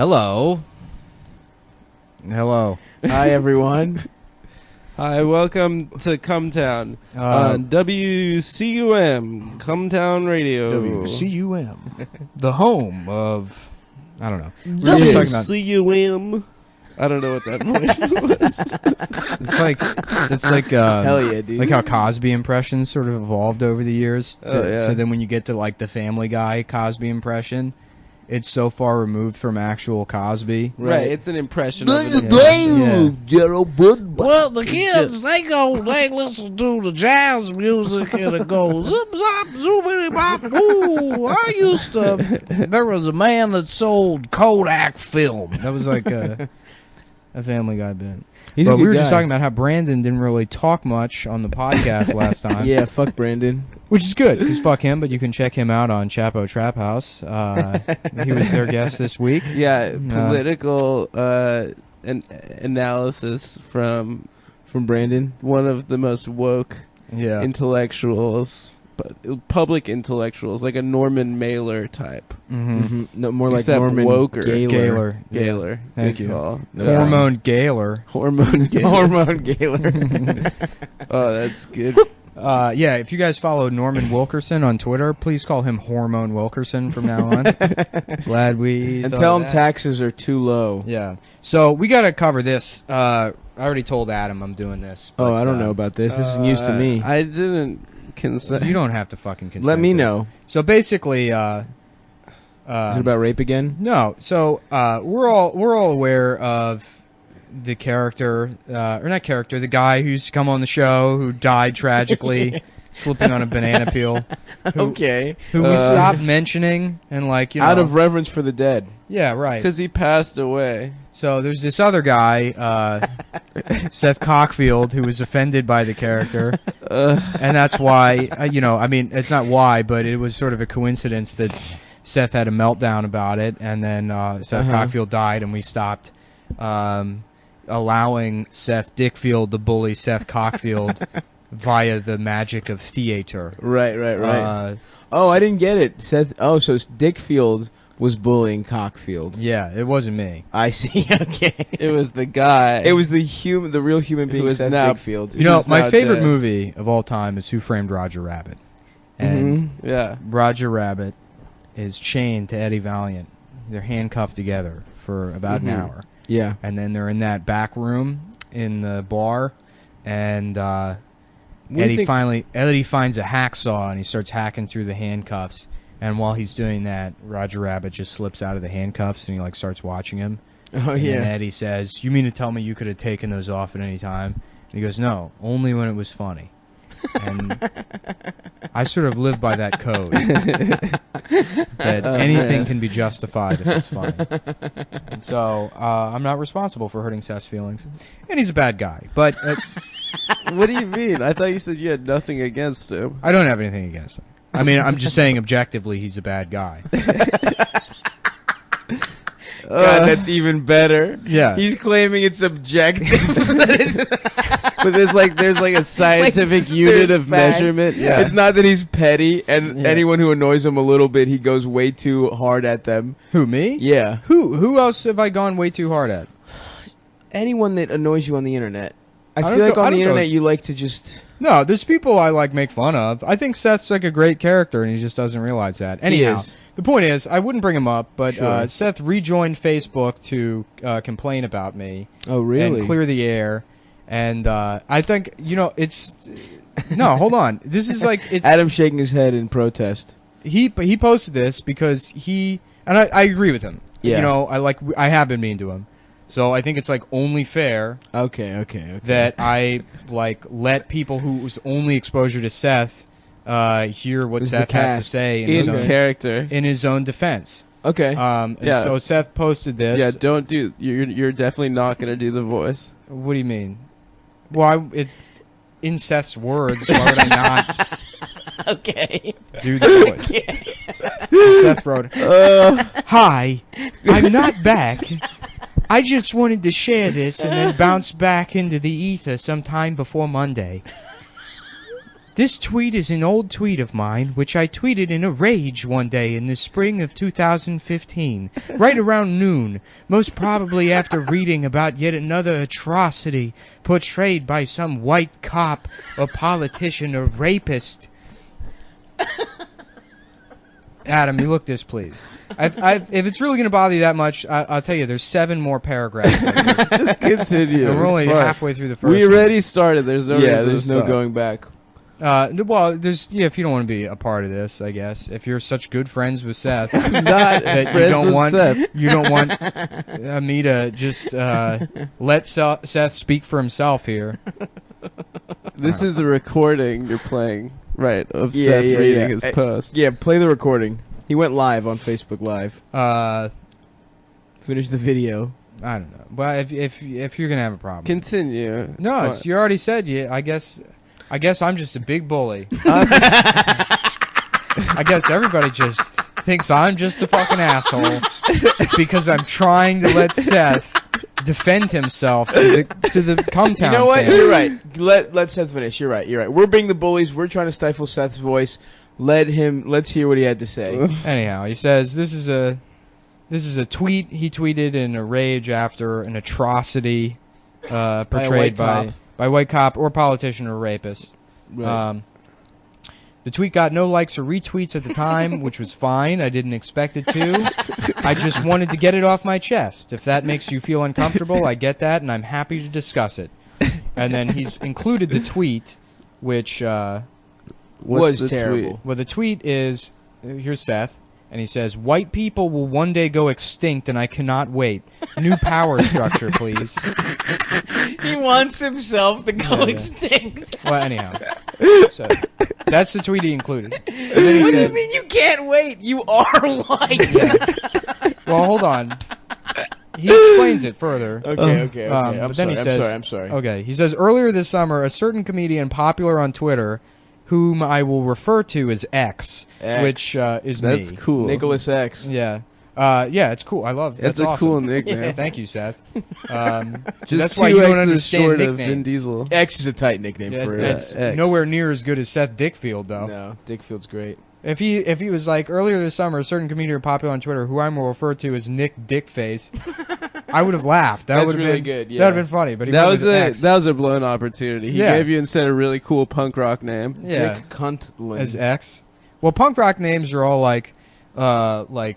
Hello. Hello. Hi, everyone. Hi, welcome to Cum Town on WCUM, Cum Town Radio. WCUM. The home of... I don't know. WCUM. I don't know what that voice was. It's like Hell yeah, dude. like how Cosby impressions sort of evolved over the years. Oh, yeah. So then when you get to like the Family Guy Cosby impression, it's so far removed from actual Cosby. Right, it's an impression of Yeah. Well, the kids, they listen to the jazz music and it goes, zip, zop, zoomity, bop, ooh. There was a man that sold Kodak film. That was like a Family Guy bit. He's But a we good were just guy. talking about how Brandon didn't really talk much on the podcast last time. Yeah, fuck Brandon. Which is good, because fuck him, but you can check him out on Chapo Trap House. He was their guest this week. Yeah, political analysis from Brandon. one of the most woke Yeah. intellectuals, public intellectuals, like a Norman Mailer type. Mm-hmm. No, more like Except Norman woker. Gaylor. Gaylor. Thank Good you. call. Hormone Gaylor. Hormone Gaylor. Hormone Gaylor. Oh, that's good. Yeah, if you guys follow Norman Wilkerson on Twitter, please call him Hormone Wilkerson from now on. Glad we And thought tell of him that. taxes are too low. Yeah. So we got to cover this. I already told Adam I'm doing this. Oh, but, I don't know about this. This is news to me. I didn't consent. You don't have to fucking consent. Let me to it. know. So basically, Is it about rape again? no. So we're all aware of the character, or not character, the guy who's come on the show who died tragically, slipping on a banana peel. Who, Okay. Who we stopped mentioning and like Out of reverence for the dead. yeah, right. Because he passed away. So there's this other guy, Seth Cockfield, who was offended by the character, and that's why I mean, it's not why, but it was sort of a coincidence that Seth had a meltdown about it, and then Seth Cockfield died, and we stopped allowing Seth Dickfield to bully Seth Cockfield via the magic of theater. Right. I didn't get it. Seth. Oh, so Dickfield was bullying Cockfield. Yeah, it wasn't me. I see. Okay. It was the guy. It was the real human being, was Seth now- Dickfield. You know, He's my now favorite dead. movie of all time is Who Framed Roger Rabbit. And Yeah. Roger Rabbit is chained to Eddie Valiant. They're handcuffed together for about an hour. Yeah. And then they're in that back room in the bar, and Eddie finds a hacksaw, and he starts hacking through the handcuffs. And while he's doing that, Roger Rabbit just slips out of the handcuffs, and he like starts watching him. Oh, And yeah. then Eddie says, "You mean to tell me you could have taken those off at any time?" And he goes, "No, only when it was funny." And I sort of live by that code. That anything can be justified if it's funny. And so I'm not responsible for hurting Seth's feelings. And he's a bad guy. But What do you mean? I thought you said you had nothing against him. I don't have anything against him. I mean, I'm just saying objectively he's a bad guy. God, that's even better. Yeah. He's claiming it's objective. But there's like a scientific unit of facts. measurement. Yeah. It's not that he's petty, and anyone who annoys him a little bit, he goes way too hard at them. Who, me? Yeah. Who else have I gone way too hard at? Anyone that annoys you on the internet. I I feel don't like go- I on the don't go- internet you like to just... No, there's people I like make fun of. I think Seth's like a great character, and he just doesn't realize that. Anyhow, is. the point is, I wouldn't bring him up, but Sure. Seth rejoined Facebook to complain about me Oh, really? and clear the air. And I think it's no. Hold on. This is like it's Adam's shaking his head in protest. he posted this because I agree with him. Yeah. I have been mean to him. So I think it's like only fair Okay. that I like let people whose only exposure to Seth hear what Is the Seth has to cast. say in character. in his own defense. Okay. And Yeah. so Seth posted this. Yeah, don't do. You're definitely not gonna do the voice. What do you mean? Well, it's in Seth's words. Why would I not Okay. do the voice? Seth wrote, "Hi, I'm not back. I just wanted to share this and then bounce back into the ether sometime before Monday. This tweet is an old tweet of mine, which I tweeted in a rage one day in the spring of 2015, right around noon, most probably after reading about yet another atrocity portrayed by some white cop or politician or rapist. Adam, you look displeased. If it's really going to bother you that much, I'll tell you, there's 7 more paragraphs. Just continue. And we're only It's fine. halfway through the first We one. already started. There's no reason there's to no stop. going back. Well, there's if you don't want to be a part of this, I guess. If you're such good friends with Seth, Not that you friends don't with want Seth. you don't want me to just let Seth speak for himself here. This is a recording you're playing, right, of Yeah, Seth yeah, reading yeah. his post. Yeah, play the recording. He went live on Facebook Live. Finish the video. I don't know. Well, if you're gonna have a problem, Continue. no, It's it's, you already said you. I guess I'm just a big bully. fine. I guess everybody just thinks I'm just a fucking asshole because I'm trying to let Seth defend himself to the Cum Town You know what? fans. You're right. Let Seth finish. You're right. We're being the bullies. We're trying to stifle Seth's voice. Let's hear what he had to say. Anyhow, he says this is a tweet he tweeted in a rage after an atrocity portrayed by white cop or politician or rapist. Right. The tweet got no likes or retweets at the time, which was fine. I didn't expect it to. I just wanted to get it off my chest. If that makes you feel uncomfortable, I get that, and I'm happy to discuss it. And then he's included the tweet, which What's was the terrible. tweet? well, the tweet is here's Seth, and he says, "White people will one day go extinct, and I cannot wait. New power structure, please." He wants himself to go Yeah. extinct. Well, anyhow, so that's the tweet he included. And then he What do you said, mean you can't wait? You are white. "Well, hold on." He explains it further. Okay. But then he says, I'm sorry. Okay, he says, earlier this summer, a certain comedian popular on Twitter, whom I will refer to as X, X. which is That's me. cool. Nicholas X. Yeah. Yeah, it's cool. I love That's that's a awesome. cool nickname. Thank you, Seth. Just that's why 2 you don't X's understand short nicknames. of Vin Diesel. X is a tight nickname Yeah, for it's X. nowhere near as good as Seth Dickfield, though. No, Dickfield's great. If he was like, earlier this summer, a certain comedian popular on Twitter, who I will refer to as Nick Dickface, I would have laughed. That That's would have really been good, yeah. That would have been funny. But he That went was with a X that was a blown opportunity. He Yeah. gave you instead a really cool punk rock name. yeah Dick Cuntland. as X. Well, punk rock names are all like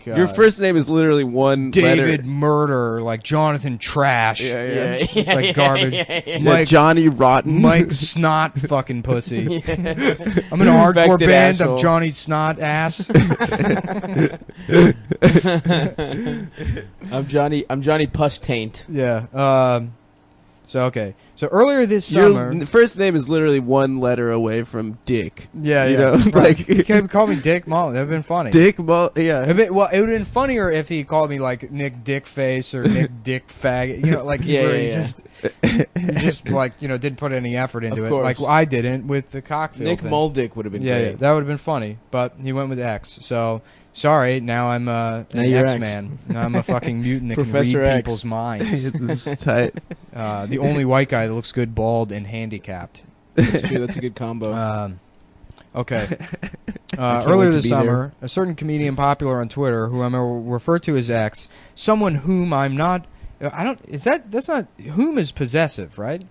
Your first name is literally one David letter. Murder, like Jonathan Trash. Yeah, yeah. yeah, It's like garbage. Yeah, Mike Johnny Rotten. Mike Snot fucking pussy. I'm in a hardcore Infected band. asshole. I'm Johnny Snot ass. I'm Johnny Puss Taint. Yeah. So okay. So earlier this Your summer. first name is literally one letter away from Dick. Yeah, you yeah. know, Right. like- He could call me Dick Mullen. That'd been funny. Dick, yeah. It would have been funnier if he called me like Nick Dickface or Nick Dick Faggot. You know, like he Yeah, really yeah, he just like didn't put any effort into Of it, course. like I didn't with the Cockfield Nick thing. Moldick would have been Yeah, great. yeah, that would have been funny, but he went with X. So sorry, now I'm an you're X-Man. Now I'm a fucking mutant that Professor can read X. people's minds. It's tight. The only white guy that looks good, bald, and handicapped. That's true. That's a good combo. Okay. can't Earlier wait to this be summer, a certain comedian popular on Twitter, who I'm refer to as X, someone whom I'm not. I don't. Is that's not whom is possessive, right?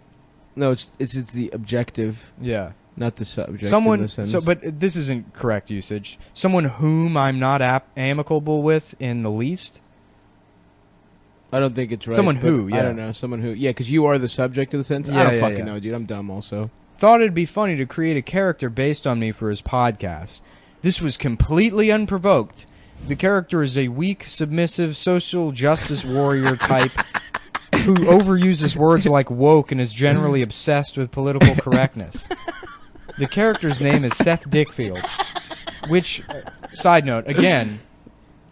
no, it's the objective, Yeah. not the subject. in Someone. the sentence. So, but this isn't correct usage. Someone whom I'm not amicable with in the least. I don't think it's right. Someone but who, I yeah. don't know. Someone who. Yeah, because you are the subject of the sentence. Yeah, I don't yeah, fucking yeah. know, dude. I'm dumb. Also. Thought it'd be funny to create a character based on me for his podcast. This was completely unprovoked. The character is a weak, submissive, social justice warrior type who overuses words like woke and is generally obsessed with political correctness. The character's name is Seth Dickfield, which, side note, again,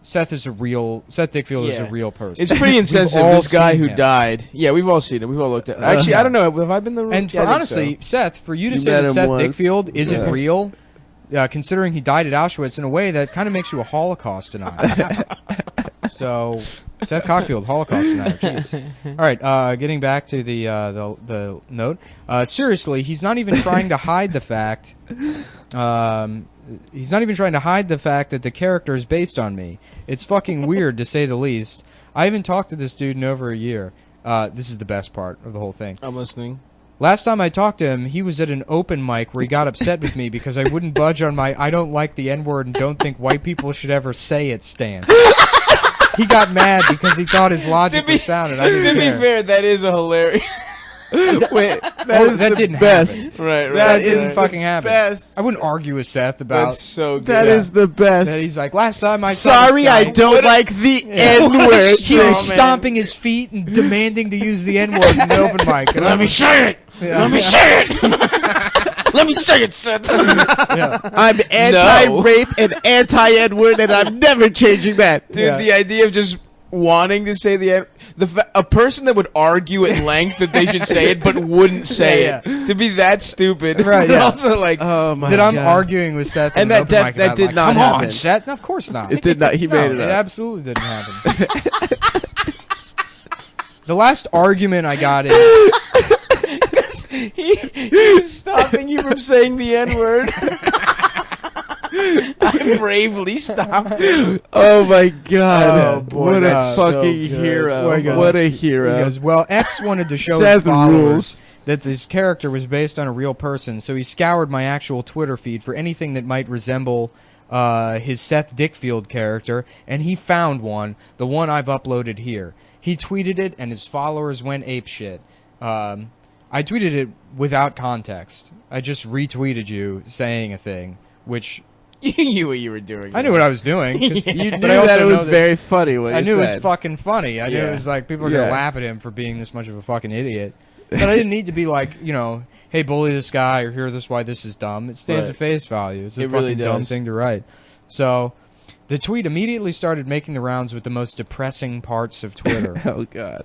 Seth Dickfield is a Yeah. real person. It's pretty insensitive. all This guy seen who him. died. Yeah, we've all seen him. We've all looked at him. Actually, I don't know. Have I been the And yeah, I for think honestly, so. Seth, for you to You say met that him Seth once. Dickfield isn't Yeah. real, considering he died at Auschwitz in a way that kind of makes you a Holocaust denier. So, Seth Cockfield, Holocaust denier. Jeez. All right, getting back to the note. Seriously, he's not even trying to hide the fact. He's not even trying to hide the fact that the character is based on me. It's fucking weird, to say the least. I haven't talked to this dude in over a year. This is the best part of the whole thing. I'm listening. Last time I talked to him, he was at an open mic where he got upset with me because I wouldn't budge on my I don't like the N-word and don't think white people should ever say it stance. He got mad because he thought his logic was sound, and I didn't To care. be fair, that is a hilarious. Wait, that didn't best. happen. Right, That right. didn't right. fucking happen. Best. I wouldn't argue with Seth about That's so good. That is the best. that. He's like, last time I saw Sorry, this guy, I don't like the N-word. he Oh, was man. stomping his feet and demanding to use the N-word in the open mic. And Let me say it. Yeah. Let me say it. Let me say it, Seth. I'm anti-rape and anti-N-word, and I'm never changing that. Dude, Yeah. the idea of just wanting to say a person that would argue at length that they should say it but wouldn't say Yeah, it to be that stupid. Right, And yeah. also like Oh my that I'm God. arguing with Seth And in that- an open that- mic that about, did like, not come happen. on, Seth. No, of course not. It did not. He No, made it up. absolutely didn't happen. The last argument I got in, he was stopping you from saying the N-word. I bravely stopped him. Oh my God! Oh, boy, what a that's so fucking good. hero! Boy, God. What a he hero! goes, well, X wanted to show Seth his followers rules. that this character was based on a real person, so he scoured my actual Twitter feed for anything that might resemble his Seth Dickfield character, and he found one, the one I've uploaded here. He tweeted it, and his followers went apeshit. I tweeted it without context. I just retweeted you saying a thing, which You knew what you were doing. I knew what I was doing. 'Cause- You but knew I also that it know was very funny when I he knew it was said. fucking funny. I knew Yeah. it was like people are gonna Yeah. laugh at him for being this much of a fucking idiot. But I didn't need to be like, hey, bully this guy or hear this why this is dumb. It stands Right. at face value. It's a It fucking really dumb does. thing to write. So the tweet immediately started making the rounds with the most depressing parts of Twitter. Oh God!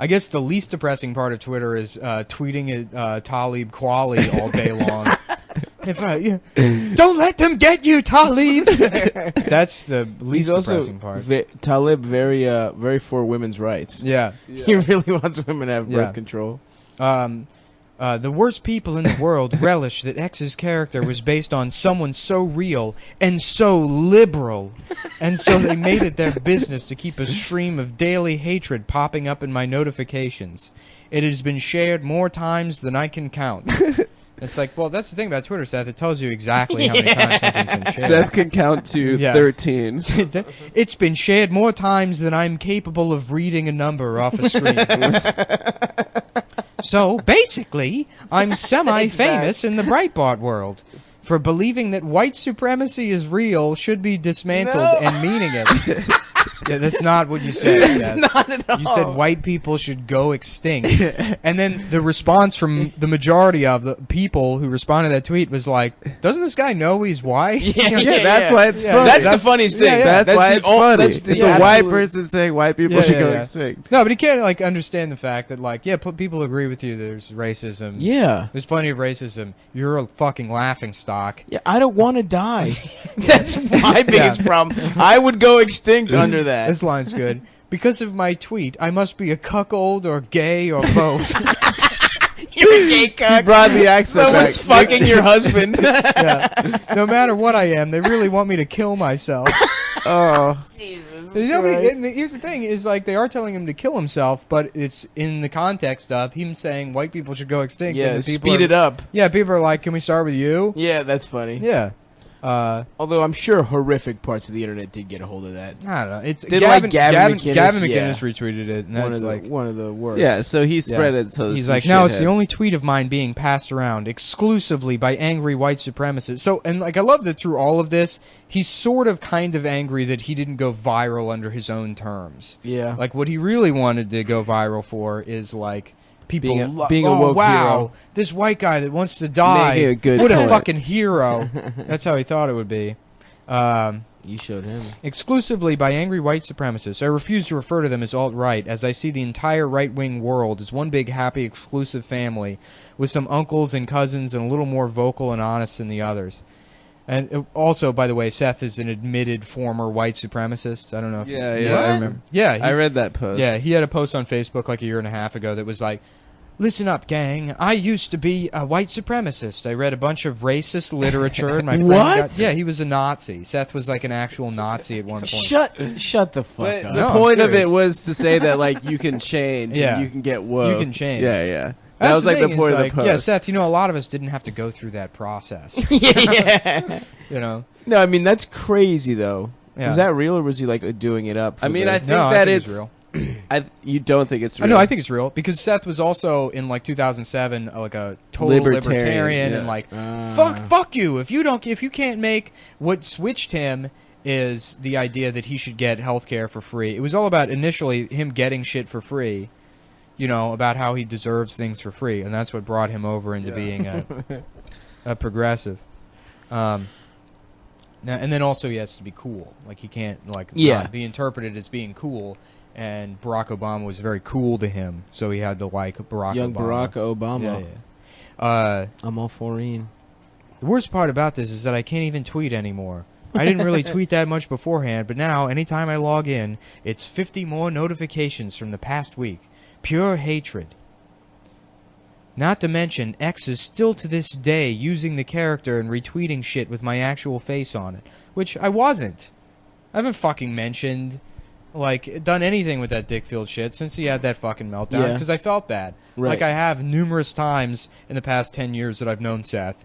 I guess the least depressing part of Twitter is tweeting at Talib Kweli all day long. Don't let them get you, Talib. That's the least He's also depressing part. Talib very for women's rights. Yeah. He really wants women to have birth Yeah. control. The worst people in the world relish that X's character was based on someone so real and so liberal, and so they made it their business to keep a stream of daily hatred popping up in my notifications. It has been shared more times than I can count. It's like, well, that's the thing about Twitter, Seth. It tells you exactly how many times something's been shared. Seth can count to Yeah. 13. It's been shared more times than I'm capable of reading a number off a screen. So, basically, I'm semi-famous in the Breitbart world for believing that white supremacy is real, should be dismantled, No. and meaning it. Yeah, that's not what you said, Seth. Not at all. You said white people should go extinct. And then the response from the majority of the people who responded to that tweet was like, doesn't this guy know he's white? Yeah, that's why it's Yeah, funny. That's the funniest thing. yeah, That's why the it's ol- funny. that's the It's a white absolute- person saying white people Yeah, should yeah, go yeah. extinct. No, but he can't like understand the fact that like, yeah, people agree with you. There's racism. Yeah. There's plenty of racism. You're a fucking laughing stock. Yeah, I don't want to die. That's my biggest problem. I would go extinct under that. This line's good. Because of my tweet, I must be a cuckold or gay or both. You're a gay cock. Brought the accent Someone's back. fucking your husband. Yeah. No matter what I am, they really want me to kill myself. Oh, And here's the thing: is like they are telling him to kill himself, but it's in the context of him saying white people should go extinct. Yeah, and the people speed are- it up. Yeah, people are like, "Can we start with you?" Yeah, that's funny. Yeah. Although I'm sure horrific parts of the internet did get a hold of that. I don't know. It's Did, Gavin, like, Gavin McInnes? Gavin Yeah. McInnes retweeted it, and One that's of the like one of the worst. yeah. So he spread Yeah. it. So he's some like, now it's the shitheads. only tweet of mine being passed around exclusively by angry white supremacists. So, and like, I love that through all of this, he's sort of kind of angry that he didn't go viral under his own terms. Yeah. Like, what he really wanted to go viral for is like people Being a oh, woke wow, hero. this white guy that wants to die, Making a good what a point. fucking hero. That's how he thought it would be. You showed him. Exclusively by angry white supremacists. I refuse to refer to them as alt-right, as I see the entire right-wing world as one big, happy, exclusive family, with some uncles and cousins and a little more vocal and honest than the others. And also, by the way, Seth is an admitted former white supremacist. I don't know if Yeah, you yeah. I remember. Yeah, I read that post. Yeah, he had a post on Facebook like a year and a half ago that was like, "Listen up, gang. I used to be a white supremacist. I read a bunch of racist literature, and my friend What? yeah, he was a Nazi. Seth was like an actual Nazi at one point. Shut the fuck But up. the No, I'm point of serious. it was to say that like you can change. Yeah. And you can get woke. You can change. Yeah, yeah. That's That was like thing the point is, of the post. Yeah, Seth, a lot of us didn't have to go through that process. Yeah. You know? No, I mean that's crazy though. Yeah. Was that real or was he like doing it up? For I mean, the- I think No, I that think it's it's real. You don't think it's I real? know, I think it's real because Seth was also in like 2007 like a total Libertarian, libertarian yeah. and like fuck you if you can't make what switched him is the idea that he should get health care for free. It was all about initially him getting shit for free, about how he deserves things for free, and that's what brought him over into being a progressive. Now, and then also he has to be cool. Like he can't not be interpreted as being cool. And Barack Obama was very cool to him, so he had to like Barack young Obama. Barack Obama. Yeah. I'm all for Ian. The worst part about this is that I can't even tweet anymore. I didn't really tweet that much beforehand, but now anytime I log in, it's 50 more notifications from the past week. Pure hatred. Not to mention, X is still to this day using the character and retweeting shit with my actual face on it, which I wasn't. I haven't fucking mentioned, done anything with that Dickfield shit since he had that fucking meltdown, because I felt bad. Right. Like I have numerous times in the past 10 years that I've known Seth,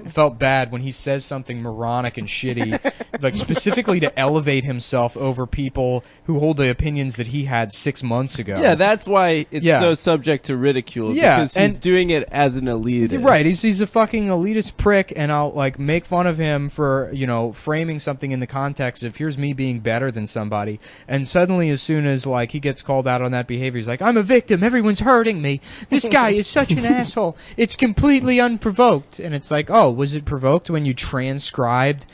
felt bad when he says something moronic and shitty, like specifically to elevate himself over people who hold the opinions that he had 6 months ago. Yeah, that's why it's so subject to ridicule. Yeah, because he's doing it as an elitist. Right, he's a fucking elitist prick, and I'll make fun of him for framing something in the context of here's me being better than somebody, and suddenly as soon as he gets called out on that behavior, he's like, I'm a victim, everyone's hurting me, this guy is such an asshole, it's completely unprovoked. And it's like, oh, was it provoked when you transcribed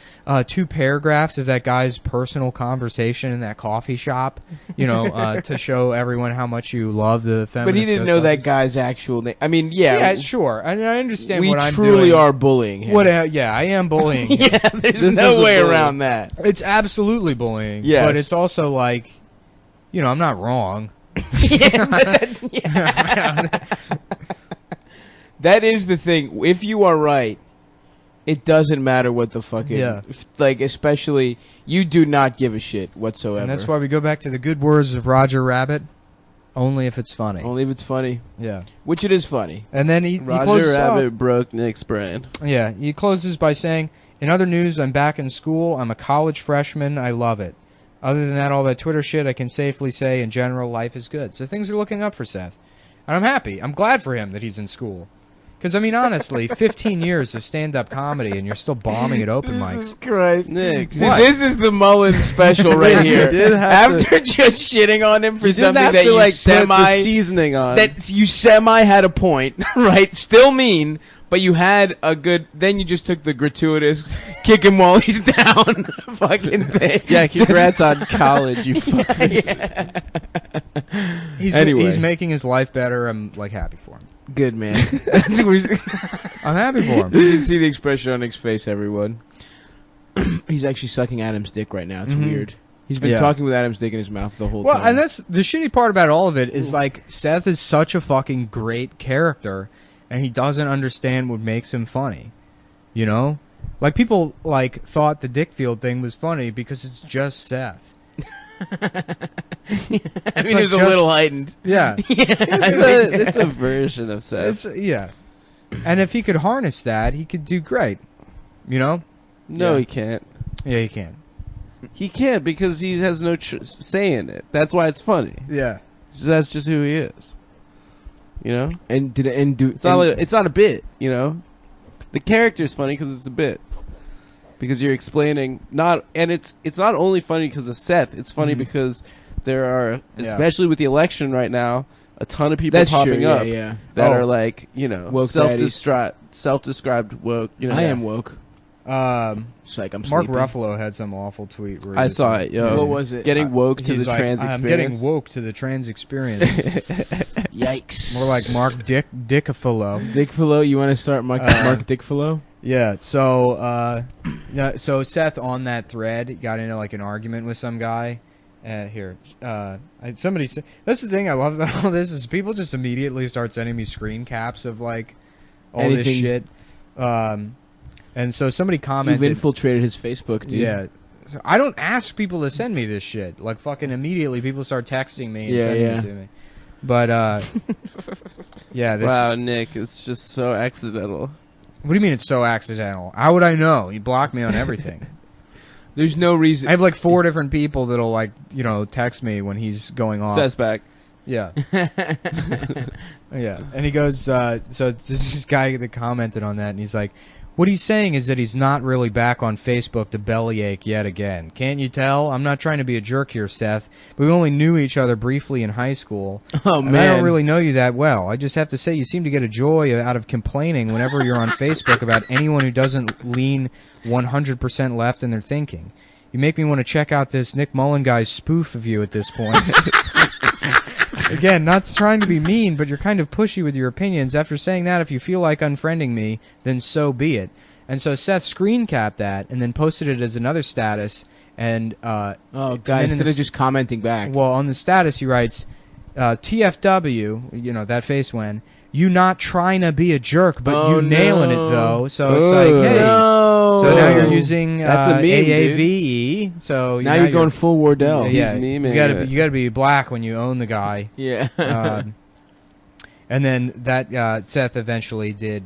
2 paragraphs of that guy's personal conversation in that coffee shop, to show everyone how much you love the feminist? But he didn't know that guy's actual name. I mean, yeah, sure. I understand we what I'm truly doing. are bullying him. Yeah, I am bullying him. Yeah, there's no way around that. It's absolutely bullying. Yes. But it's also I'm not wrong. That is the thing. If you are right, it doesn't matter what the fucking... Yeah. Especially, you do not give a shit whatsoever. And that's why we go back to the good words of Roger Rabbit. Only if it's funny. Only if it's funny. Yeah. Which it is funny. And then he Roger closes Rabbit off. broke Nick's brain. Yeah, he closes by saying, in other news, I'm back in school. I'm a college freshman. I love it. Other than that, all that Twitter shit, I can safely say, in general, life is good. So things are looking up for Seth. And I'm happy. I'm glad for him that he's in school. Because, I mean, honestly, 15 years of stand-up comedy and you're still bombing at open mics. Jesus Christ. Nick, See, this is the Mullen special right You here. did have After just shitting on him for you didn't something have that to you put semi... the seasoning on. That you semi had a point, right? Still mean, but you had a good... Then you just took the gratuitous kick him while he's down fucking thing. Yeah, congrats on college, you fucking... Yeah. He's Anyway. making his life better. I'm, happy for him. Good, man. I'm happy for him. You can see the expression on Nick's face, everyone. He's actually sucking Adam's dick right now. It's weird. He's been talking with Adam's dick in his mouth the whole time. Well, and that's the shitty part about all of it is Seth is such a fucking great character, and he doesn't understand what makes him funny. People thought the Dickfield thing was funny because it's just Seth. I mean, it was a little heightened. Yeah, It's a version of Seth. yeah. And if he could harness that, he could do great. No, Yeah. he can't. Yeah, he can. He can't because he has no say in it. That's why it's funny. Yeah. That's just who he is. It's It's not a bit. The character's funny because it's a bit. Because you're explaining it's not only funny because of Seth. It's funny because there are, especially with the election right now, a ton of people popping up that are Woke self-described woke. I am woke. It's like I'm Mark sleeping. Ruffalo had some awful tweet. Where he I was saw like- it. Yo, What was it? Getting woke to He's the like, trans I'm experience. getting woke to the trans experience. Yikes. More like Mark Dickafalo. Dickfalo. You want to start Mark Dickfalo? Yeah, so so Seth on that thread got into like an argument with some guy. Somebody said, that's the thing I love about all this is people just immediately start sending me screen caps of like all this shit. And so somebody commented, You've infiltrated his Facebook, dude. Yeah. So I don't ask people to send me this shit. Like fucking immediately people start texting me and sending it to me. But yeah, this Wow, Nick, it's just so accidental. What do you mean it's so accidental? How would I know? You block me on everything. There's no reason. I have like 4 different people that'll like, text me when he's going off. Says back. Yeah. Yeah. And he goes, so it's this guy that commented on that and he's like, what he's saying is that he's not really back on Facebook to bellyache yet again. Can't you tell? I'm not trying to be a jerk here, Seth, but we only knew each other briefly in high school. Oh, man. man. I don't really know you that well. I just have to say you seem to get a joy out of complaining whenever you're on Facebook about anyone who doesn't lean 100% left in their thinking. You make me want to check out this Nick Mullen guy's spoof of you at this point. Again, not trying to be mean, but you're kind of pushy with your opinions. After saying that, if you feel like unfriending me, then so be it. And so Seth screen capped that and then posted it as another status. And instead of just commenting back. Well, on the status he writes, TFW, that face when, you not trying to be a jerk, but you nailing it though. So it's like, hey. No. So now you're using That's a meme, AAVE. So now you're going full Wardell. Yeah, He's you memeing gotta be black when you own the guy. Yeah. And then that Seth eventually did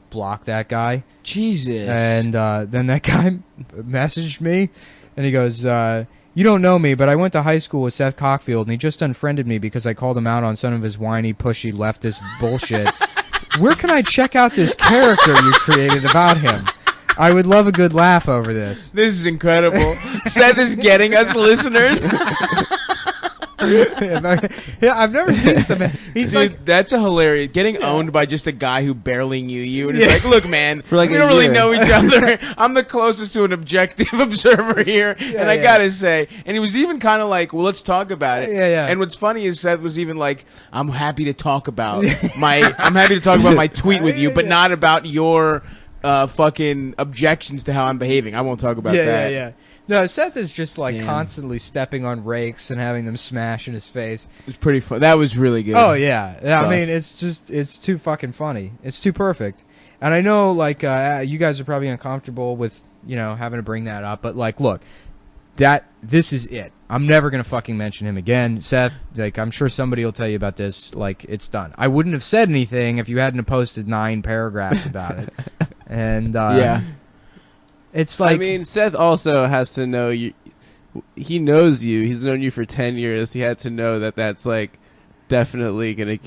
block that guy. Jesus. And then that guy messaged me, and he goes, you don't know me, but I went to high school with Seth Cockfield, and he just unfriended me because I called him out on some of his whiny, pushy, leftist bullshit. Where can I check out this character you created about him? I would love a good laugh over this. This is incredible. Seth is getting us listeners. I've never seen something. He's Dude, like, that's a hilarious. Getting owned by just a guy who barely knew you, and it's like, look, man, For like we a don't really year. know each other. I'm the closest to an objective observer here, and I gotta say, and he was even kind of like, well, let's talk about it. Yeah. And what's funny is Seth was even like, I'm happy to talk about my tweet with you, but not about your fucking objections to how I'm behaving. I won't talk about that. Yeah. No, Seth is just like Damn. constantly stepping on rakes and having them smash in his face. It was pretty fun. That was really good. Oh yeah, I Fuck. mean it's too fucking funny. It's too perfect. And I know like you guys are probably uncomfortable with having to bring that up, but like look, this is it. I'm never gonna fucking mention him again, Seth. Like I'm sure somebody will tell you about this. Like it's done. I wouldn't have said anything if you hadn't have posted 9 paragraphs about it. And yeah. It's like, I mean, Seth also has to know you. He knows you. He's known you for 10 years. He had to know that that's like definitely gonna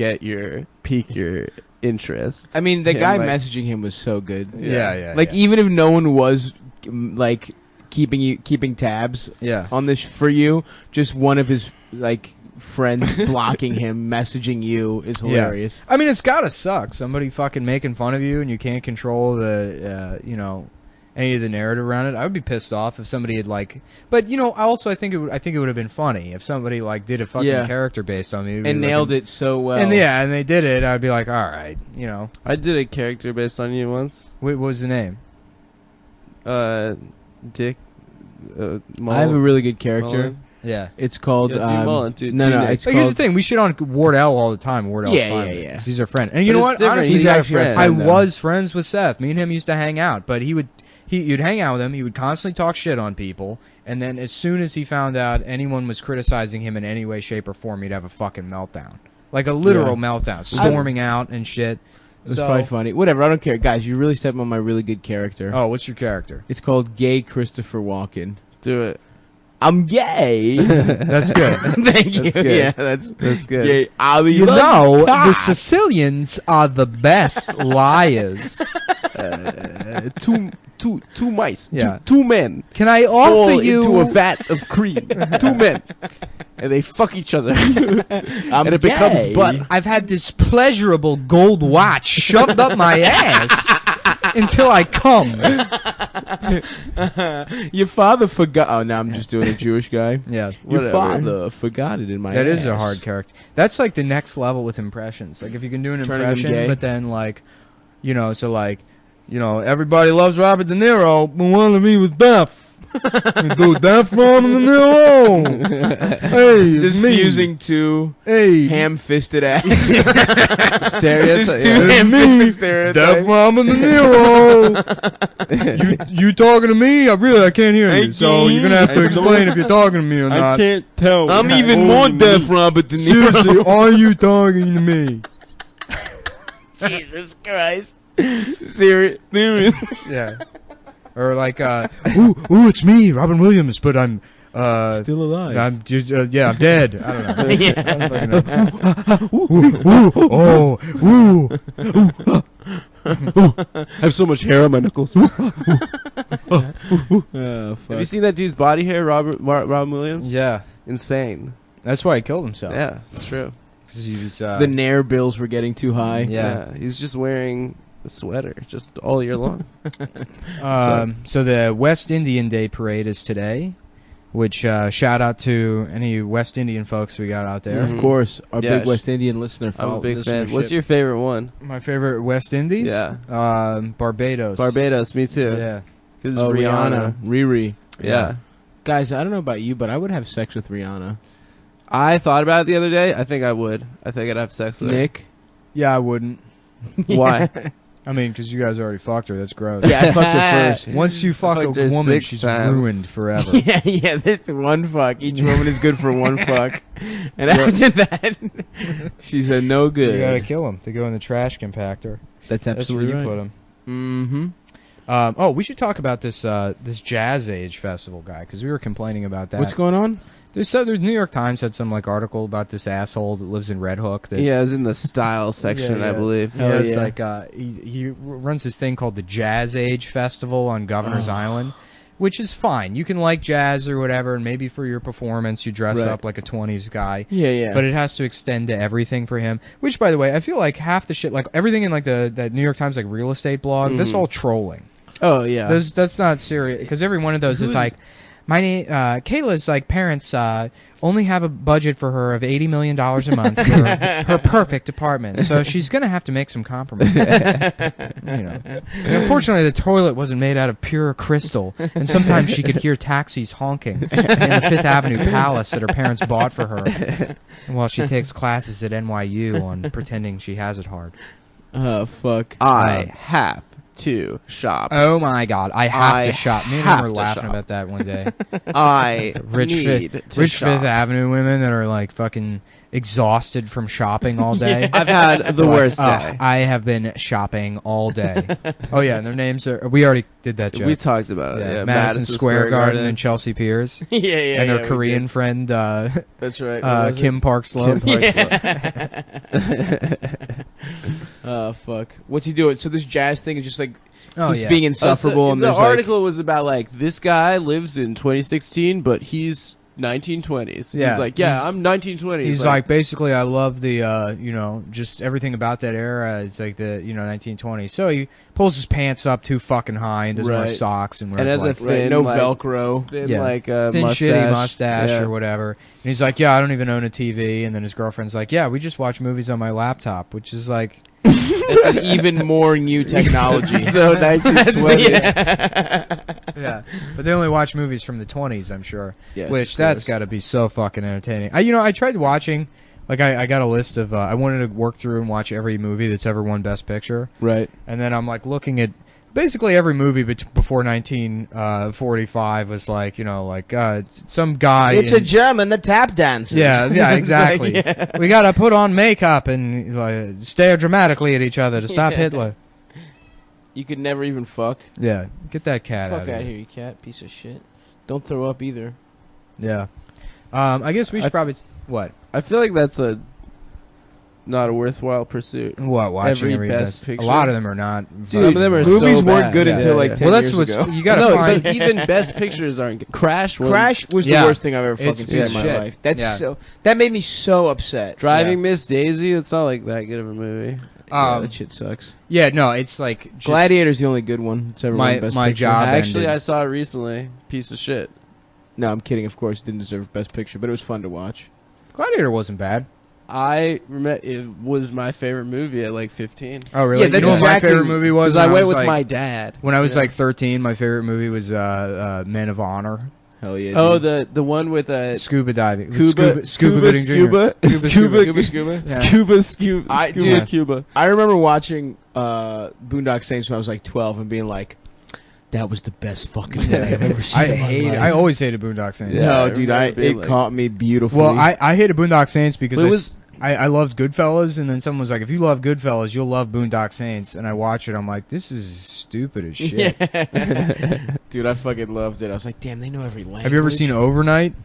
pique your interest. I mean, the Him, guy like- messaging him was so good. yeah. Like even if no one was like keeping tabs yeah. on this for you, just one of his like friends blocking him, messaging you is hilarious. I mean, it's gotta suck. Somebody fucking making fun of you and you can't control the, any of the narrative around it. I would be pissed off if somebody had like, but I think it would have been funny if somebody like did a fucking character based on me And nailed it so well. And and they did it. I'd be like, all right, I did a character based on you once. What was the name? Dick. I have a really good character. Mullen. Yeah. It's called Yeah, do Mullen, do no, Nick. it's Like, here's the called thing. We shit on Wardell all the time. Wardell's Yeah, fine. yeah, yeah. 'Cause he's our friend. And you But know it's what? different. Honestly, He's actually our I friend, though. was friends with Seth. Me and him used to hang out, but you'd hang out with him. He would constantly talk shit on people, and then as soon as he found out anyone was criticizing him in any way, shape, or form, he'd have a fucking meltdown, like a literal meltdown, storming out and shit. It was probably funny. Whatever, I don't care. Guys, you really stepped on my really good character. Oh, what's your character? It's called Gay Christopher Walken. Do it. I'm gay. That's good. Thank you. That's good. Yeah, that's good. Gay. I mean, the Sicilians are the best liars. Two mice. Yeah. Two men. Can I Fall offer you into a vat of cream. 2 men. And they fuck each other. I'm and it becomes gay. butt. I've had this pleasurable gold watch shoved up my ass until I come. Your father forgot. Oh, now I'm just doing a Jewish guy. Yeah, Your Whatever. father forgot it in my that ass. is a hard character. That's like the next level with impressions. Like if you can do an Turning them impression, gay. but then like, so like, everybody loves Robert De Niro, but one of me was deaf. You do deaf Robert De Niro. Hey, Just me. fusing two Hey, ham-fisted ass. Stereotype. Just two Yeah. ham-fisted Deaf stereotypes. Robert De Niro. you talking to me? I can't hear you. So you're gonna have to explain if you're talking to me or not. can't tell. I'm even more deaf, Robert De Niro. Seriously, are you talking to me? Jesus Christ. Serious. Yeah. Or like, ooh, it's me, Robin Williams, but I'm Still alive. I'm just, I'm dead. I don't know. Yeah. I have so much hair on my knuckles. Oh, fuck. Have you seen that dude's body hair, Robin Williams? Yeah, Insane. that's why he killed himself. Yeah, it's true. 'Cause he was, The Nair bills were getting too high. Yeah. He's just wearing a sweater just all year long. So the West Indian Day Parade is today, which shout out to any West Indian folks we got out there. Mhm. Of course, our Yeah, big West Indian listener. I'm a big fan. What's your favorite one? My favorite West Indies? Yeah. Barbados. Barbados, me too. Yeah. Because Oh, Rihanna. Riri. Yeah. Guys, I don't know about you, but I would have sex with Rihanna. I thought about it the other day. I think I would. I think I'd have sex with Nick? Yeah, I wouldn't. her. Why? I mean, because you guys already fucked her. That's gross. Yeah, I fucked her first. Once you fuck a fucked her woman, 6 she's times. ruined forever. yeah, there's one fuck. Each woman is good for one fuck. And after that, she's a no good. You gotta kill them. They go in the trash compactor. That's That's where absolutely you right. put them. Mm-hmm. We should talk about this this Jazz Age Festival guy, because we were complaining about that. What's going on? There's New York Times had some article about this asshole that lives in Red Hook. That Yeah, it was in the style section, Yeah, I believe. He Hell has yeah. he runs this thing called the Jazz Age Festival on Governor's Island, which is fine. You can like jazz or whatever, and maybe for your performance you dress Right. up like a 20s guy. Yeah, yeah. But it has to extend to everything for him. Which, by the way, I feel like half the shit, everything in that New York Times real estate blog, that's all trolling. Oh, yeah. That's not serious, because every one of those is my name. Kayla's parents only have a budget for her of $80 million a month for her perfect apartment, so she's gonna have to make some compromises. Unfortunately, the toilet wasn't made out of pure crystal, and sometimes she could hear taxis honking in the Fifth Avenue Palace that her parents bought for her, while she takes classes at NYU on pretending she has it hard. Oh, fuck. I have to shop. Oh my God! I have to I shop. Me and have him were to laughing shop. about that one day. I Rich need to Fifth shop. Avenue women that are fucking exhausted from shopping all day. I've had the worst day. I have been shopping all day. Oh yeah, and their names are. We already did that joke. We talked about it. Yeah, Yeah, Madison Square Garden and Chelsea Piers, yeah, yeah. and their yeah, we Korean did. friend That's right. What was Kim Park Slope. Oh, fuck. What's he doing? So this jazz thing is just Oh he's yeah. being insufferable. and the there's article was about this guy lives in 2016, but he's 1920s. Yeah. He's like, yeah, I'm 1920s. He's basically, I love the, just everything about that era. It's the, 1920s. So he pulls his pants up too fucking high and doesn't wear Right. socks and wears And has a right, thin, no like- Velcro. thin, Yeah. a thin mustache. shitty mustache Yeah. or whatever. And he's like, yeah, I don't even own a TV. And then his girlfriend's like, yeah, we just watch movies on my laptop, which is It's an even more new technology. So 1920s. yeah. But they only watch movies from the 20s, I'm sure. Yes, Which of that's course. got to be so fucking entertaining. I tried watching, I got a list of, I wanted to work through and watch every movie that's ever won Best Picture. Right. And then I'm looking at basically every movie before 1945 was some guy. It's a German that tap dances. Yeah, exactly. yeah. We gotta put on makeup and stare dramatically at each other to stop Hitler. You could never even fuck. Yeah, get that cat Fuck out out of here, you cat. Piece of shit. Don't throw up either. Yeah. I guess we should probably what I feel like that's not a worthwhile pursuit. watching Every Best A Picture? lot of them are not. Some of them are Movies so weren't bad. good Yeah. until Yeah, yeah. 10 Well, that's years what's ago. you gotta No, find. but even Best Pictures aren't good. Crash was Crash was Yeah. the worst thing I've ever It's fucking seen in my shit. life. That's Yeah. that made me so upset. Driving Miss Daisy. It's not that good of a movie. Yeah, that shit sucks. Yeah, no, it's just Gladiator's the only good one. It's ever My- won Best my Picture. job- Actually, ended. I saw it recently. Piece of shit. No, I'm kidding. Of course, it didn't deserve Best Picture, but it was fun to watch. Gladiator wasn't bad. I remember it was my favorite movie at like 15. Oh, really? Yeah, You that's know what my exactly- favorite movie was? Because I when went was, with like, my dad. When I was Yeah. like 13, my favorite movie was Men of Honor. Hell yeah. Oh, dude. the one with Scuba diving. Cuba, Scuba Gooding Jr. Scuba, Scuba, I- Scuba, dude, Cuba. I remember watching Boondock Saints when I was like 12 and being like, that was the best fucking movie I've ever seen. in my life. I always hated Boondock Saints. Yeah, no, I dude, remember being it like- caught me beautifully. Well, I hated Boondock Saints because But it was- I loved Goodfellas, and then someone was like, if you love Goodfellas, you'll love Boondock Saints. And I watch it, I'm like, this is stupid as shit. Yeah. Dude, I fucking loved it. I was like, damn, they know every language. Have you ever seen Overnight?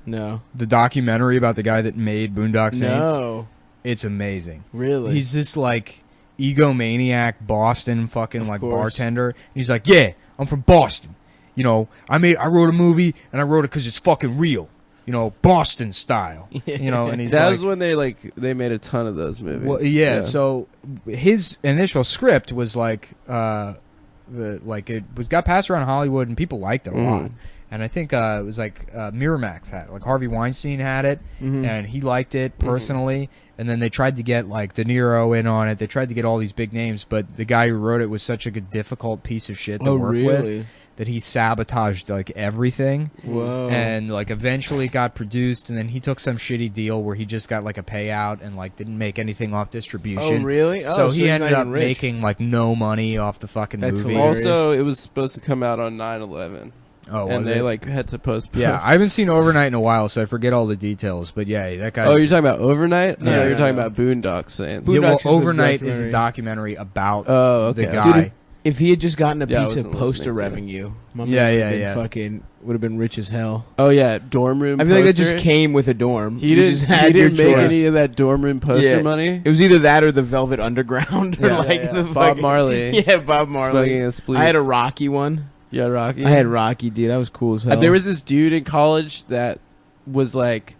No. The documentary about the guy that made Boondock Saints? No. It's amazing. Really? He's this like egomaniac Boston fucking Of like course. bartender. And he's like, yeah, I'm from Boston. You know, I wrote a movie and I wrote it because it's fucking real. You know, Boston style. You know, and he's That like, was when they made a ton of those movies. well, yeah, so his initial script was like it was got passed around Hollywood and people liked it a lot. And I think it was like Miramax had it. Like Harvey Weinstein had it, and he liked it personally. And then they tried to get like De Niro in on it. They tried to get all these big names, but the guy who wrote it was such a difficult piece of shit to work with that he sabotaged like everything. Whoa. And like eventually it got produced, and then he took some shitty deal where he just got like a payout and like didn't make anything off distribution. Oh, really? Oh, so so he he's ended not up even rich. making like no money off the fucking That's movie. hilarious. Also, it was supposed to come out on 9/11, Oh, and was they it? like had to postpone. Yeah, I haven't seen Overnight in a while, so I forget all the details. But yeah, that guy. Oh, you're talking about Overnight? Yeah, No, you're yeah, talking yeah. about Boondock Saints. yeah, well, Boondocks is the Overnight is a documentary. documentary about Oh, okay. the guy. Dude, if he had just gotten a Yeah, I piece of wasn't poster listening to it. revenue, my Yeah, man yeah, would've been yeah. fucking would have been rich as hell. Oh yeah, dorm room. I feel like that poster. just came with a dorm. He You didn't. just had He your didn't make choice. any of that dorm room poster Yeah. money. It was either that or the Velvet Underground, or Yeah, like yeah. the Bob fucking- Marley. Yeah, Bob Marley. Smoking a spleef. I had a Rocky one. Yeah, Rocky. I had Rocky, dude. That was cool as hell. There was this dude in college that was like,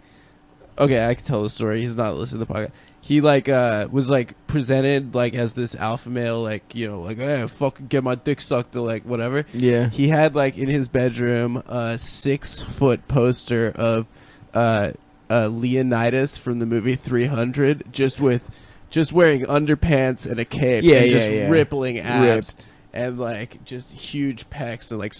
okay, I can tell the story. He's not listening to the podcast. He like was like presented like as this alpha male, like, you know, like, hey, fucking get my dick sucked, or like whatever. Yeah. He had like in his bedroom a 6-foot poster of Leonidas from the movie 300, just wearing underpants and a cape, Yeah, and yeah, just yeah. rippling abs. Ripped. And like just huge pecs and like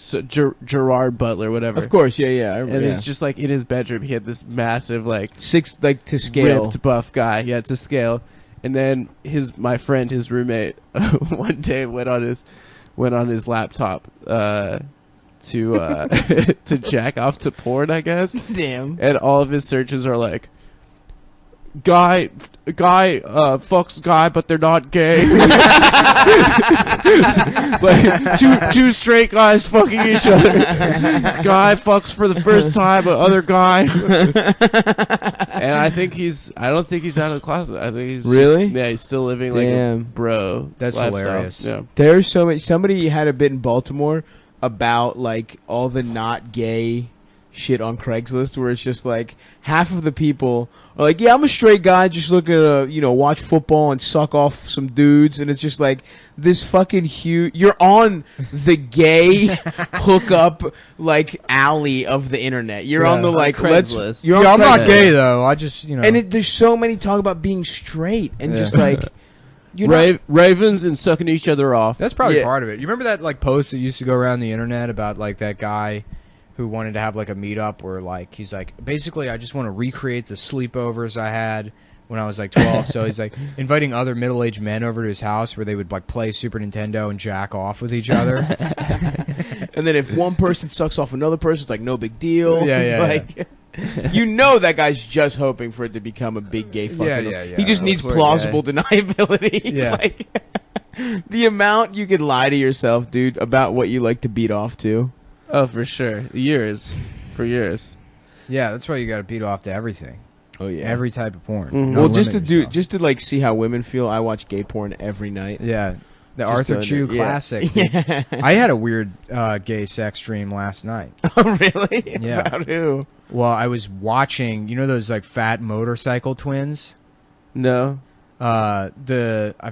Gerard Butler, whatever. Of course, yeah, yeah. And it's just like in his bedroom, he had this massive like six, like to scale. ripped buff guy. Yeah, to scale. And then my friend, his roommate, one day went on his laptop to to jack off to porn, I guess. Damn. And all of his searches are like, guy fucks guy, but they're not gay. Like two straight guys fucking each other. Guy fucks for the first time, but other guy. And I don't think he's out of the closet. I think he's Really? he's still living like a Damn. bro. That's lifestyle. hilarious. Yeah. There's so much. Somebody had a bit in Baltimore about like all the not gay shit on Craigslist, where it's just like half of the people are like, yeah, I'm a straight guy just looking to watch football and suck off some dudes, and it's just like this fucking huge. You're on the gay hookup like alley of the internet. You're on the like Craigslist. You're on I'm not Craigslist. gay though. I just And there's so many talk about being straight and just like you're not. Ravens and sucking each other off. that's probably Yeah. part of it. You remember that like post that used to go around the internet about like that guy who wanted to have like a meetup where like he's like, basically I just want to recreate the sleepovers I had when I was like 12. So he's like inviting other middle-aged men over to his house where they would like play Super Nintendo and jack off with each other. And then if one person sucks off another person, it's like no big deal. Yeah, It's yeah, like that guy's just hoping for it to become a big gay fucking. Yeah, yeah, yeah. He just needs Poor plausible deniability. Yeah. Like, the amount you could lie to yourself, dude, about what you like to beat off to. Oh, for sure. For years. Yeah, that's why you got to beat off to everything. Oh yeah. Every type of porn. Mhm. No well, just to limit do, yourself. just to like see how women feel. I watch gay porn every night. Yeah. The Just Arthur to- Chu yeah. classic. dude. Yeah. I had a weird gay sex dream last night. Oh really? Yeah. About who? Well, I was watching, those like fat motorcycle twins? No. I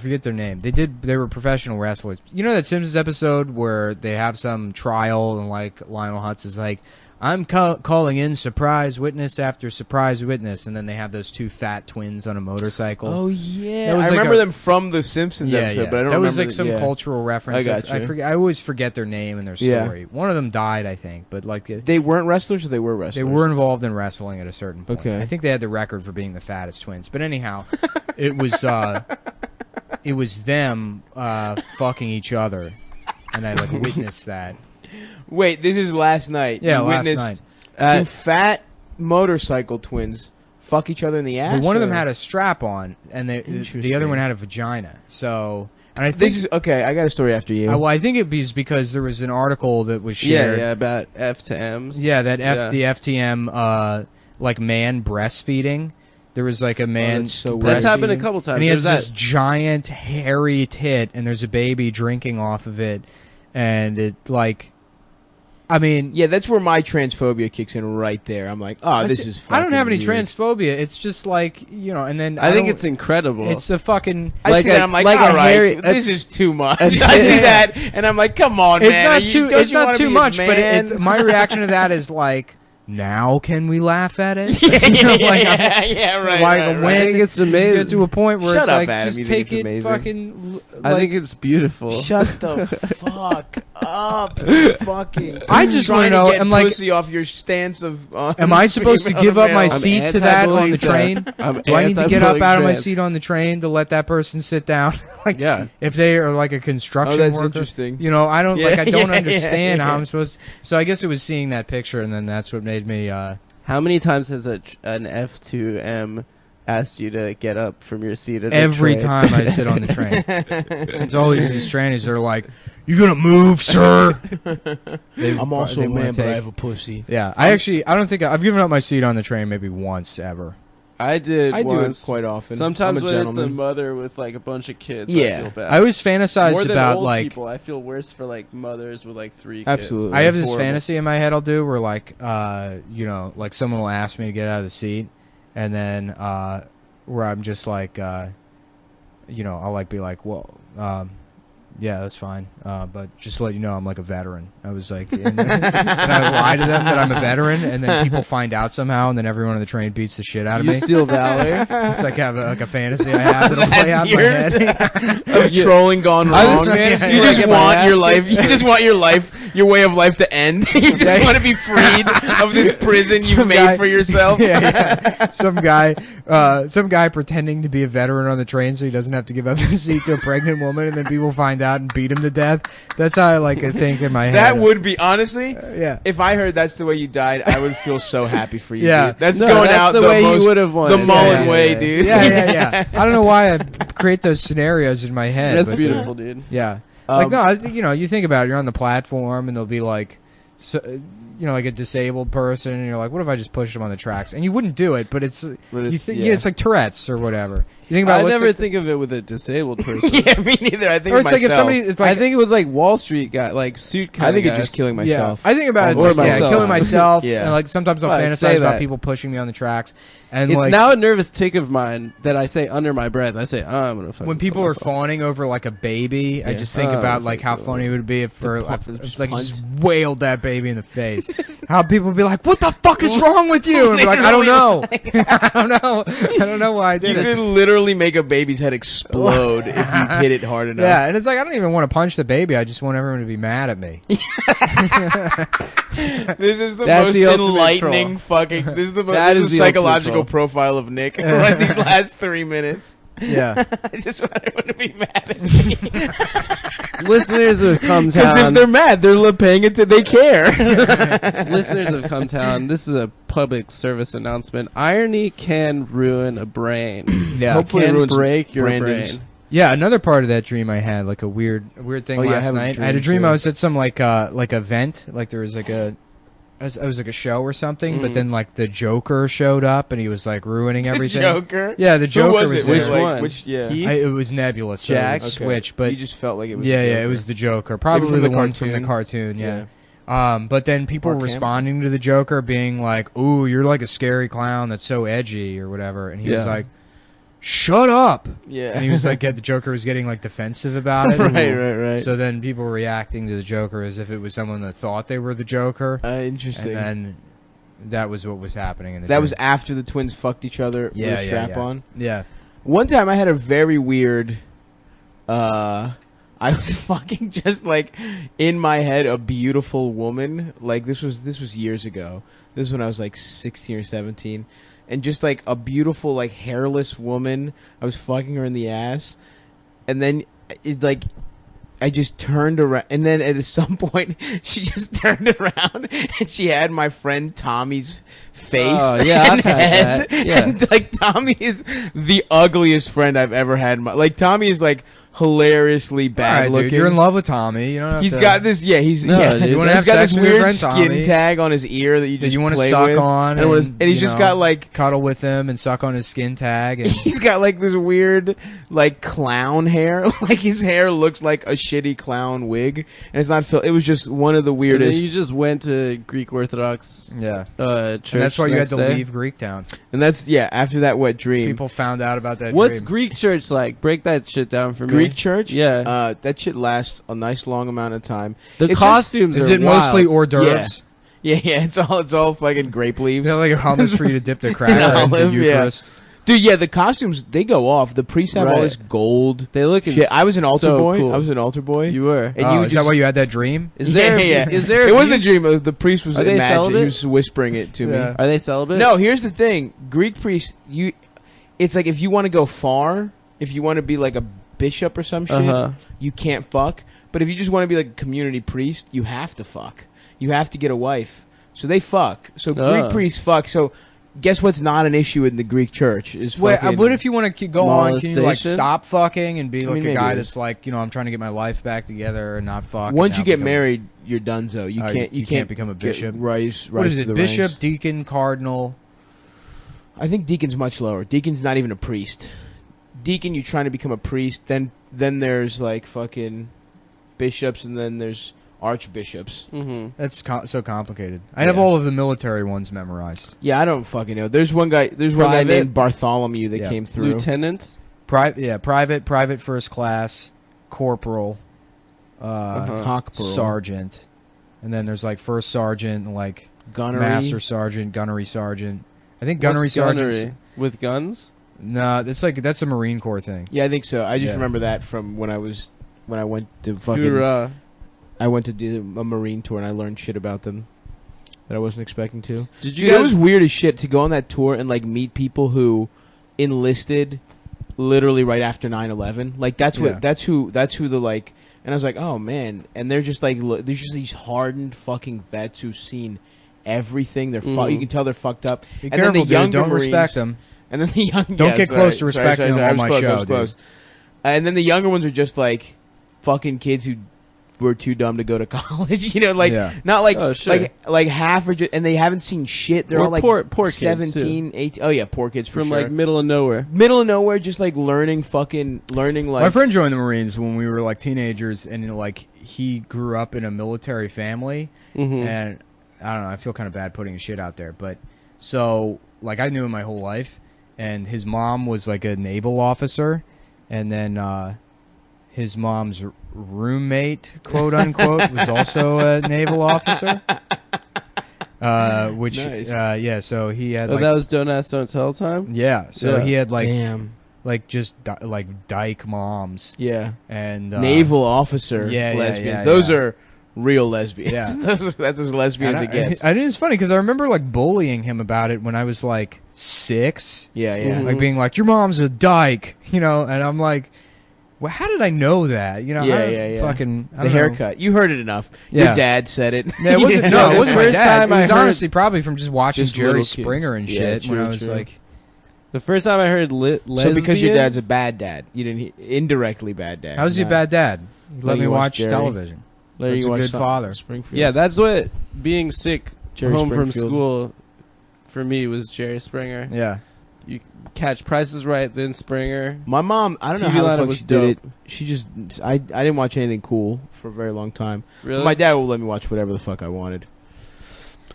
forget their name. They were professional wrestlers. You know that Simpsons episode where they have some trial and like Lionel Hutz is like, I'm calling in surprise witness after surprise witness, and then they have those two fat twins on a motorcycle. Oh yeah, That was I like remember a- them from the Simpsons episode, but I don't that remember was like some cultural reference. I got you. forget. I always forget their name and their Yeah. story. One of them died, I think, but like They weren't wrestlers, or they were wrestlers. they were involved in wrestling at a certain point. Okay. I think they had the record for being the fattest twins. But anyhow, it was them fucking each other, and I like witnessed that. Wait, this is last night. Yeah, You last witnessed night. two fat motorcycle twins fuck each other in the ass. But one of them or- had a strap on, and the Interesting. other one had a vagina. So, and I think This is okay. I got a story after you. well, I think it was because there was an article that was shared. Yeah, about F to M's. Yeah, that Yeah. the FTM like man breastfeeding. There was like a man that's so That's weird. happened a couple times. and he has There's this giant hairy tit, and there's a baby drinking off of it, and it like, I mean, Yeah, that's where my transphobia kicks in right there. I'm like, oh, this is. I don't have any fucking weird. transphobia. It's just like, you know, and then I think don't- it's incredible. it's a fucking. I Like see a- that. I'm like, like a all right, hairy- this is too much. a- I see that, and I'm like, come on, It's man. not Are you- too. don't It's you not wanna too be a much, but man? it's my reaction to that is like, now can we laugh at it? yeah, You know, yeah, like, yeah, right. like right, when right. I think it's you just amazing. get to a point where Shut it's up, like, Adam, just you think take it's it amazing? fucking. I think it's beautiful. Shut the fuck up, you fucking. I just trying wanna know, to get I'm like- pussy off your stance of. Am I supposed to give up my female seat I'm to that on the anti-bullying train? trans. I'm Do I need to get up anti-bullying out of my trans. seat on the train to let that person sit down? Like, Yeah. if they are like a construction Oh, that's worker, interesting. you know, I don't Yeah, like. I don't yeah, understand yeah, how yeah. I'm supposed. So I guess it was seeing that picture, and then that's what made me. How many times has an F2M asked you to get up from your seat at Every a train? time I sit on the train, it's always these trannies that are like, "You gonna move, sir?" I'm also they a wanna man, but I take- have a pussy. Yeah, I don't think I've given up my seat on the train maybe once ever. I did I do it once. quite often. Sometimes I'm a when it's a gentleman. mother with like a bunch of kids, Yeah. I feel bad. I always fantasized More than about old like people. I feel worse for like mothers with like 3 kids. Absolutely. I have It's this horrible. fantasy in my head I'll do where like you know, like someone will ask me to get out of the seat, and then where I'm just like you know, I'll like be like, well, yeah, that's fine, but just to let you know, I'm like a veteran. I was like, and I lie to them that I'm a veteran, and then people find out somehow, and then everyone on the train beats the shit out of You me. steal valor. It's like I have like a fantasy I have that'll play out in my head. Of trolling gone I wrong. was fantasy You where I just get my want ass your kicked. life. You just want your life, your way of life to end. You just want to be freed of this prison you've Some made guy- for yourself. yeah. Some guy pretending to be a veteran on the train so he doesn't have to give up his seat to a pregnant woman, and then people find out and beat him to death. That's how I like to think in my head. That would be honestly. yeah. If I heard that's the way you died, I would feel so happy for you. Yeah. Dude. That's No, going that's out the the way you most, would've wanted. the Mullen Yeah, way, yeah, dude. Yeah. I don't know why I create those scenarios in my head. That's but, beautiful, dude. Yeah. Um, Like no, you know, you think about it. You're on the platform, and there'll be like, so, you know, like a disabled person, and you're like, what if I just pushed them on the tracks? And you wouldn't do it, but it's But you it's- think yeah. it's like Tourette's or whatever. You think about I what's never like, think of it with a disabled person. yeah, me neither. I think or of it's like if myself. somebody, it's like I think it with like Wall Street guy, like suit kind I think of it's guys. just killing myself. Yeah, I think about it. Or It's like, yeah, myself. killing myself. Yeah. And like sometimes I'll Well, I say fantasize about that. people pushing me on the tracks. And It's like now a nervous tick of mine that I say under my breath. I say, I'm gonna fucking when people kill are myself." fawning over like a baby, I Yeah. just think Oh, about like how fucking funny it would be if for pun- it's like punt. just wailed that baby in the face. How people would be like, "What the fuck is wrong with you?" And be like, "I don't know, I don't know why I You did could it." literally make a baby's head explode if you hit it hard enough. Yeah, and it's like I don't even want to punch the baby. I just want everyone to be mad at me. This is the That's most the ultimate enlightening fucking. This is the most That this is is the psychological ultimate profile of Nick right these last 3 minutes. Yeah, I just want everyone to be mad at me. Listeners of Cum Because if Town, they're mad, they're paying it. They care. listeners of Cum Town, this is a public service announcement. Irony can ruin a brain. yeah. Hopefully it can ruins break your Brandon's. brain. Yeah, another part of that dream I had, like a weird thing Oh, yeah, I last have a night. I dream, had a dream too. I was at some like event, like there was like I was like a show or something, but Mhm. then like the Joker showed up and he was like ruining everything. Joker. Yeah, the Joker Who was it? there. Which Like, one? Which yeah. He- It was Nebula, so Jack? it would Okay. switch, but you just felt like it was. yeah, the it Joker. was the Joker, probably from the the one from the cartoon. cartoon. Yeah. But then people Mark were Hamill. responding to the Joker being like, "Ooh, you're like a scary clown that's so edgy or whatever," and he was Yeah. like, shut up. Yeah. And he was like, the Joker was getting like defensive about it. right. So then people were reacting to the Joker as if it was someone that thought they were the Joker. Interesting. And then that was what was happening in the That dream. was after the twins fucked each other with a strap on. Yeah. One time I had a very weird I was fucking just like in my head a beautiful woman. Like this was years ago. This is when I was like 16 or 17. And just like a beautiful like hairless woman. I was fucking her in the ass. And then it like I just turned around, and then at some point she just turned around and she had my friend Tommy's face and head. Yeah. And like Tommy is the ugliest friend I've ever had. Like Tommy is like hilariously bad All right, looking. dude, you're in love with Tommy. You don't have He's to, got this. Yeah, he's No, yeah. dude. You wanna He's have got sex this with your weird friend skin Tommy? tag on his ear that you just want to play suck with. on, and he's you just know, got like cuddle with him and suck on his skin tag. And he's got like this weird like clown hair. Like his hair looks like a shitty clown wig, and it's not. It was just one of the And weirdest. then you just went to Greek Orthodox yeah, church. and that's why you had next to day. leave Greektown. And that's after that wet dream. People found out about that. What's dream. Greek church like? Break that shit down for me. Greek church? Yeah. That shit lasts a nice long amount of time. The It's costumes Is are it mostly wild. hors d'oeuvres? Yeah, it's all fucking grape leaves. You know, like a hummus for you to dip the An cracker in the olive, yeah. Eucharist. Dude, yeah, the costumes, they go off. The priests have all Right. this gold They look shit. I was an altar so boy. cool. I was an altar boy. You were. And Oh, you is that why you had that dream? Is there? Is there? It wasn't a abuse? dream. The priest was Are they imagining. celibate? He was whispering it to Yeah. me. Are they celibate? No, here's the thing. Greek priests, it's like if you want to go far, if you want to be like a bishop or some shit, Uh-huh. you can't fuck. But if you just want to be like a community priest, you have to fuck. You have to get a wife. So they fuck. So Oh. Greek priests fuck. So guess what's not an issue in the Greek church is fucking. What if you want to go on? Can you like molestation? stop fucking and be I like mean, a maybe guy it is. that's like, I'm trying to get my life back together and not fuck. once and you now get become- married, you're donezo. You Oh, can't. you can't become a bishop? Rise What is to it? the Bishop, ranks. deacon, cardinal. I think deacon's much lower. Deacon's not even a priest. Deacon, you're trying to become a priest. Then there's like fucking bishops, and then there's archbishops. Mm-hmm. That's so complicated. I have Yeah. all of the military ones memorized. Yeah, I don't fucking know. There's one guy. There's one guy Private? named Bartholomew that Yeah. came through. Lieutenant. Private first class, corporal, Hockpearl. sergeant, and then there's like first sergeant, and like Gunnery. master sergeant, gunnery sergeant. I think What's gunnery sergeant. gunnery? With guns. No, that's a Marine Corps thing. Yeah, I think so. I just Yeah. remember that from when I went to fucking. Hoorah. I went to do a Marine tour and I learned shit about them that I wasn't expecting to. Did you Dude, it guys? was weird as shit to go on that tour and like meet people who enlisted literally right after 9/11. Like that's who the like. And I was like, oh man, and they're just like there's just these hardened fucking vets who've seen everything. They're you can tell they're fucked up. Be And then careful, the dude. younger Don't Marines- respect them. And then the young Don't get close to respecting them I on was my close, I show, was dude. close. And then the younger ones are just like fucking kids who were too dumb to go to college. Like Yeah. not like Oh, sure. like half are just, and they haven't seen shit. They're Or all like poor kids, 17, 18. Oh yeah, poor kids for from sure. like middle of nowhere. middle of nowhere, just like learning like. My friend joined the Marines when we were like teenagers, and like he grew up in a military family, Mm-hmm. and I don't know. I feel kind of bad putting his shit out there, but so like I knew him my whole life, and his mom was like a naval officer, and then his mom's roommate, quote unquote, was also a naval officer. Which Nice. yeah, so he had Oh, like that was Don't Ask, Don't Tell time. yeah, so Yeah. he had like Damn. just like dyke moms Yeah. and Naval officer yeah, lesbians. yeah, Those yeah. are real lesbians. Yeah. That's as lesbian as it gets. I it's funny because I remember like bullying him about it when I was like 6, Yeah, yeah. Mhm. like being like, "Your mom's a dyke," and I'm like, "Well, how did I know that?" Yeah, I yeah. Fucking I The don't know. haircut. You heard it enough. Yeah. Your dad said it. Yeah, it wasn't, Yeah. no, it wasn't my First dad. time It was I heard- honestly probably from just watching Just Jerry little kids. Springer and Yeah, shit when true, I was true. like, The first time I heard lesbian. So because your dad's a bad dad, you didn't indirectly bad dad. "How's your Not- bad dad? He let you me watch watch Jerry. television." letting That's you a watch good some- father. Springfield. Yeah, that's what being sick Jerry home from Springfield. school for me was Jerry Springer. Yeah, You catch Prices Right, then Springer. My mom, I don't know TV how the lineup fuck was she did it. dope. She just, I didn't watch anything cool for a very long time. Really? My dad will let me watch whatever the fuck I wanted.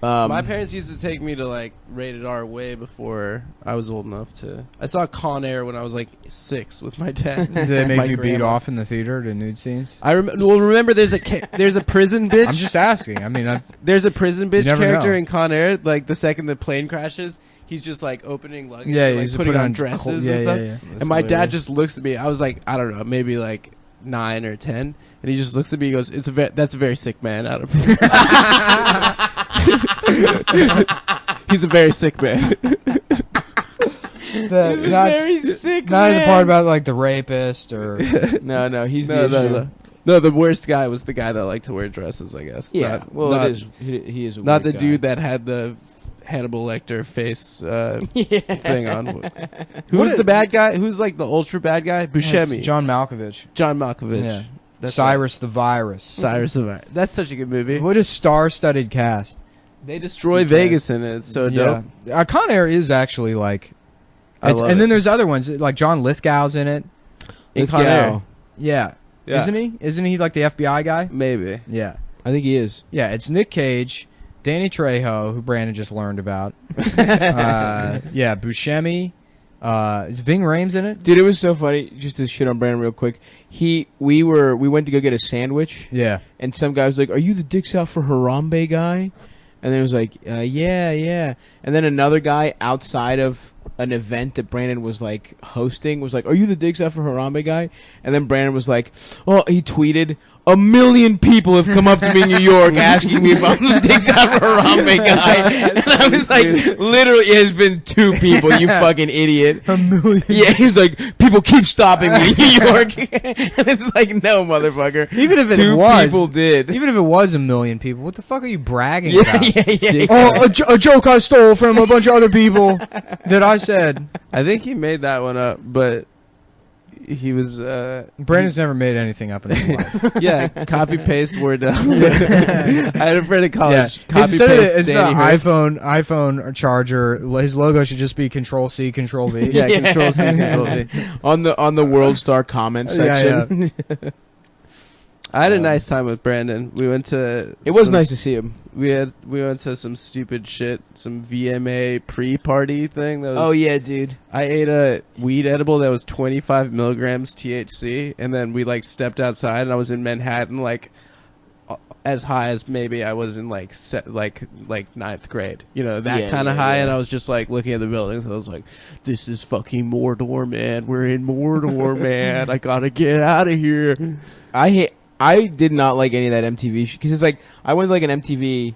My parents used to take me to like rated R way before I was old enough to. I saw Con Air when I was like 6 with my dad. Did they make My you beat grandma. off in the theater to nude scenes? Remember there's a prison bitch. I'm just asking. I mean, There's a prison bitch never character know. in Con Air. Like the second the plane crashes, he's just like opening luggage, yeah, and, like, he's putting on dresses and stuff. Yeah. And my dad just looks at me. I was like, I don't know, maybe like 9 or 10, and he just looks at me. He goes, "That's a very sick man." Out of he's a very sick man. He's a very sick Not man. the part about like the rapist or No, he's the issue. No, the worst guy was the guy that liked to wear dresses, I guess. Yeah, Not- it is. He is a Not the weird guy. dude that had the Hannibal Lecter face thing on. Who's What the bad guy? Who's like the ultra bad guy? Buscemi. John Malkovich. John Malkovich. Yeah. That's Cyrus the Virus. Cyrus the Virus. That's such a good movie. What a star-studded cast. They destroy Good Vegas in it. It's so dope. Con Air is actually like, I love and it. then there's other ones like John Lithgow's in it. In Con Air. Yeah. Yeah. Isn't he? Isn't he like the FBI guy? Maybe. Yeah. I think he is. Yeah, it's Nick Cage, Danny Trejo, who Brandon just learned about. Yeah, Buscemi. Is Ving Rhames in it? Dude, it was so funny. Just to shit on Brandon real quick. We went to go get a sandwich, Yeah. and some guy was like, "Are you the Dicks Out for Harambe guy?" And then it was like, "Yeah." And then another guy outside of an event that Brandon was like hosting was like, "Are you the Dicks Out for Harambe guy?" And then Brandon was like, "Oh," he tweeted, "1 million people have come up to me in New York asking me if I'm the Dicks Out for Harambe guy." And I was like, literally, it has been 2 people, you fucking idiot. 1 million. Yeah, he was like, "People keep stopping me in New York." And it's like, no, motherfucker. Even if it 2 was, people did. even if it was 1 million people, what the fuck are you bragging Yeah, about? yeah. Oh, a joke I stole from a bunch of other people that I said. I think he made that one up, but he was Brandon's never made anything up in his life. yeah, copy paste word down. I had a friend in college. Copy Instead of paste it's Danny an Hurst. iPhone charger. His logo should just be Control C, Control V. Yeah, Control C, Control V. On the World Star comment section. Yeah, I had a nice time with Brandon. We went to. It was nice to see him. We went to some stupid shit, some VMA pre-party thing. That was, Oh yeah, dude. I ate a weed edible that was 25 milligrams THC, and then we like stepped outside, and I was in Manhattan, like as high as maybe I was in like ninth grade, you know, that Yeah, kind of yeah, high. yeah. And I was just like looking at the buildings. I was like, "This is fucking Mordor, man. We're in Mordor, man. I gotta get out of here." I did not like any of that MTV because it's like I went to like an MTV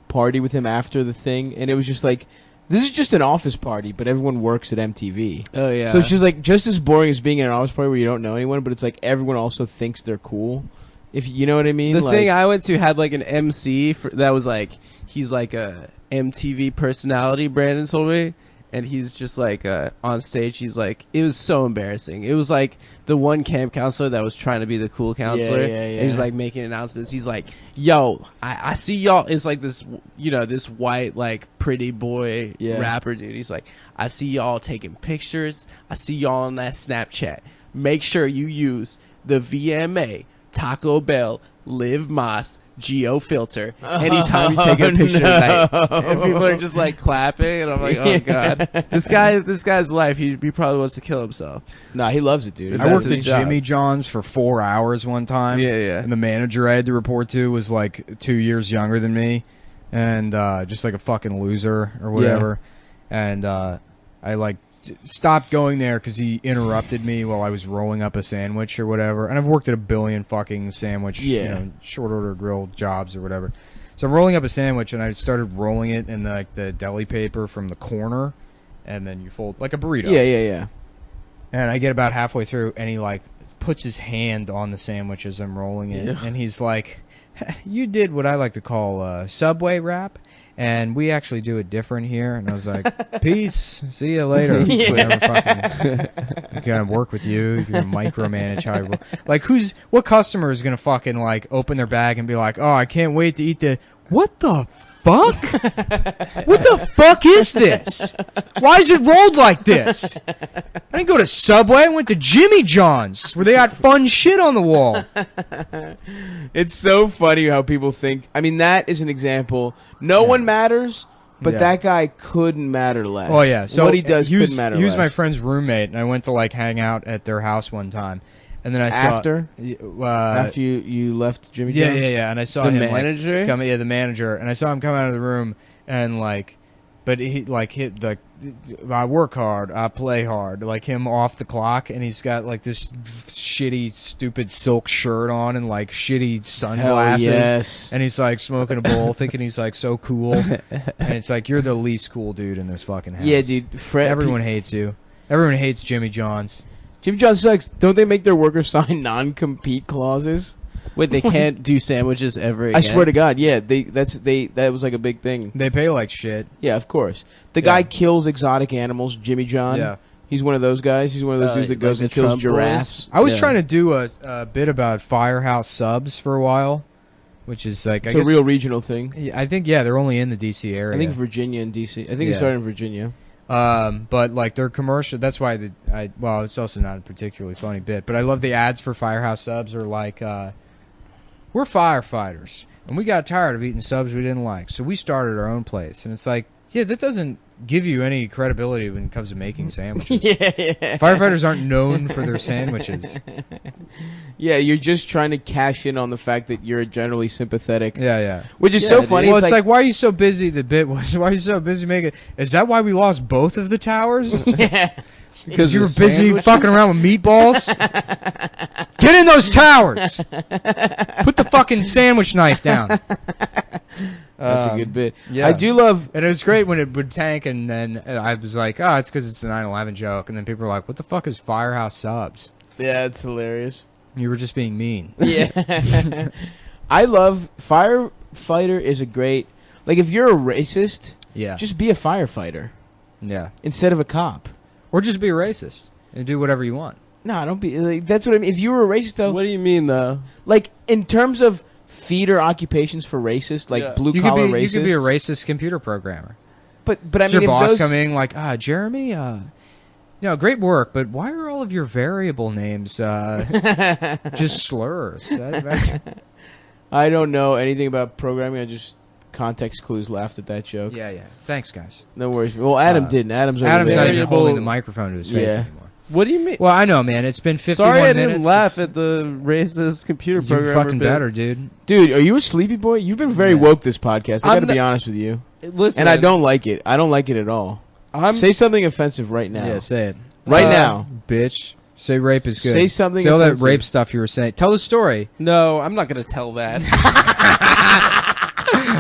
party with him after the thing, and it was just like, this is just an office party, but everyone works at MTV. Oh yeah. So it's just like just as boring as being in an office party where you don't know anyone, but it's like everyone also thinks they're cool. If you know what I mean. The like, thing I went to had like an MC that was like, he's like a MTV personality, Brandon told me, and he's just like on stage, he's like, it was so embarrassing. It was like the one camp counselor that was trying to be the cool counselor, Yeah. and he's like making announcements. He's like, "Yo, I see y'all." It's like this, you know, this white like pretty boy rapper dude. He's like, "I see y'all taking pictures. I see y'all on that Snapchat. Make sure you use the VMA Taco Bell Live Moss Geo filter anytime you take a picture tonight." And people are just like clapping, and I'm like, "Oh god, this guy's life. He probably wants to kill himself." Nah, he loves it, dude. That's I worked his at job. Jimmy John's for 4 hours one time. Yeah. And the manager I had to report to was like 2 years younger than me, and just like a fucking loser or whatever. And I like stopped going there because he interrupted me while I was rolling up a sandwich or whatever. And I've worked at a billion fucking sandwich, you know, short order grill jobs or whatever. So I'm rolling up a sandwich, and I started rolling it in like the deli paper from the corner, and then you fold like a burrito. Yeah. And I get about halfway through, and he like puts his hand on the sandwich as I'm rolling it, and he's like, "You did what I like to call a Subway wrap, and we actually do it different here." And I was like, "Peace, see you later." Never fucking gonna work with you. You're gonna micromanage how I roll. Like, what customer is gonna fucking like open their bag and be like, "Oh, I can't wait to eat the what the fuck? What the fuck is this? Why is it rolled like this? I didn't go to Subway. I went to Jimmy John's, where they got fun shit on the wall. It's so funny how people think. I mean, that is an example. No one matters, but that guy couldn't matter less. Oh yeah, so what he does couldn't matter less. He was my friend's roommate, and I went to like hang out at their house one time, and then I saw after you left Jimmy John's? Yeah, and I saw The him manager? like come, the manager, and I saw him come out of the room, and like, but he like hit like, I work hard, I play hard, like him off the clock, and he's got like this shitty, stupid silk shirt on and like shitty sunglasses, yes. and he's like smoking a bowl, thinking he's like so cool, and it's like you're the least cool dude in this fucking house. Yeah, dude. Everyone hates you. Everyone hates Jimmy John's. Jimmy John's sucks. Don't they make their workers sign non-compete clauses? Wait, they can't do sandwiches ever again? I swear to God, yeah. That was like a big thing. They pay like shit. Yeah, of course. The guy kills exotic animals, Jimmy John. Yeah. He's one of those guys. He's one of those dudes that goes like and the kills Trump giraffes. boys? I was trying to do a bit about Firehouse Subs for a while, which is like It's I guess, a real regional thing. Yeah, I think they're only in the DC area. I think Virginia and DC. I think it started in Virginia. But like their commercial, that's why it's also not a particularly funny bit, but I love the ads for Firehouse Subs are like, we're firefighters and we got tired of eating subs we didn't like, so we started our own place. And it's like, yeah, that doesn't give you any credibility when it comes to making sandwiches. Yeah. Firefighters aren't known for their sandwiches. Yeah, you're just trying to cash in on the fact that you're generally sympathetic. Yeah. Which is so funny. Well, it's like, why are you so busy? The bit was, why are you so busy making? Is that why we lost both of the towers? Yeah. Because you were busy fucking around with meatballs? Get in those towers! Put the fucking sandwich knife down. That's a good bit. Yeah. I do love... And it was great when it would tank, and then I was like, oh, it's because it's a 9/11 joke. And then people were like, what the fuck is Firehouse Subs? Yeah, it's hilarious. You were just being mean. Yeah. I love... Firefighter is a great... Like, if you're a racist, just be a firefighter. Yeah. Instead of a cop. Or just be a racist and do whatever you want. No, don't be... Like, that's what I mean. If you were a racist, though... What do you mean, though? Like, in terms of feeder occupations for racists, like blue-collar racists... You could be a racist computer programmer. But I mean, your if boss those... coming like, Jeremy, great work, but why are all of your variable names just slurs? I don't know anything about programming. I just context clues laughed at that joke. Yeah. Thanks, guys. No worries. Well, Adam didn't. Adam's not even variable. holding the microphone to his face anymore. What do you mean? Well, I know, man. It's been 51 Sorry I minutes. didn't laugh at the racist computer You're programmer fucking bit. better, dude. Dude, are you a sleepy boy? You've been very woke this podcast. I I'm gotta be not- honest with you. Listen, And I don't like it. I don't like it at all. Say something offensive right now. Yeah, say it. Right now. Bitch. Say rape is good. Say something Say all that offensive. rape stuff you were saying. Tell the story. No, I'm not going to tell that.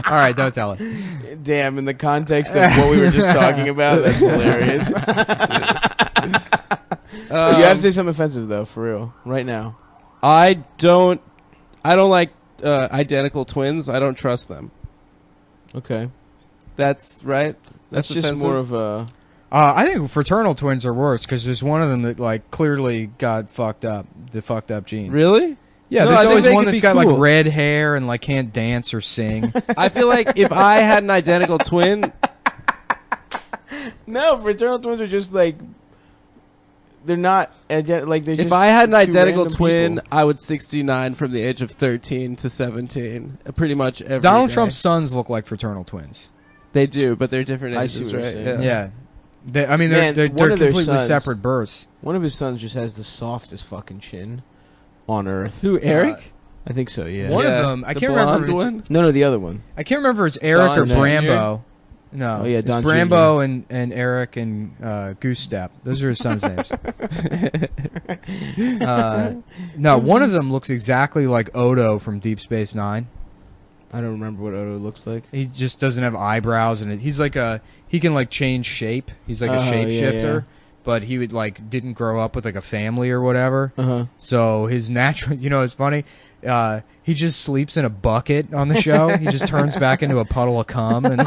All right, don't tell it. Damn, in the context of what we were just talking about, that's hilarious. You have to say something offensive, though, for real. Right now. I don't like identical twins. I don't trust them. Okay. That's right. That's just offensive? more of a... I think fraternal twins are worse because there's one of them that like clearly got fucked up, the fucked up genes. Really? Yeah, No, I there's think always they one could that's be got cool. like red hair and like can't dance or sing. I feel like if I had an identical twin, No, fraternal twins are just like... They're not... like they're just if I had an two identical random twin, people. I would 69 from the age of 13 to 17. Pretty much every Donald day. Trump's sons look like fraternal twins. They do, but they're different I see ages, what you're right? saying. Yeah. I mean, Man, they're one of their completely sons- separate births. One of his sons just has the softest fucking chin on earth. Who, Eric? I think so, yeah. One Yeah, of them, I the can't remember. blonde If it's, one? No, the other one. I can't remember if it's Eric or Don Jr.? Brambo. No, Oh, yeah, it's Don Brambo and Eric and Goose Step. Those are his sons' names. No, one of them looks exactly like Odo from Deep Space Nine. I don't remember what Odo looks like. He just doesn't have eyebrows, and he's like he can like change shape. He's like a shapeshifter, yeah. but he would like didn't grow up with like a family or whatever. Uh-huh. So his natural, it's funny. He just sleeps in a bucket on the show. He just turns back into a puddle of cum, and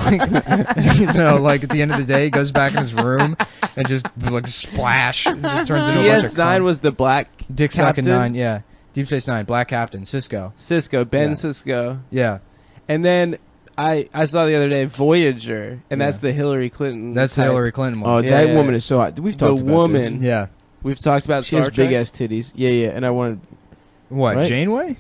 so at the end of the day, he goes back in his room and just like splash. And just turns into a bunch of DS9 cum. was the black Dick Sucking captain? 9, yeah. Deep Space Nine, Black Captain, Cisco. Cisco, Ben Yeah. Cisco. Yeah. And then I saw the other day Voyager, and Yeah. that's the Hillary Clinton. That's the type. Hillary Clinton Oh, one. Yeah, that yeah. woman is so hot. We've talked about woman. this. Yeah. We've talked about She Star has big Trek. ass titties. Yeah, yeah. And I wanted. What, Right? Janeway?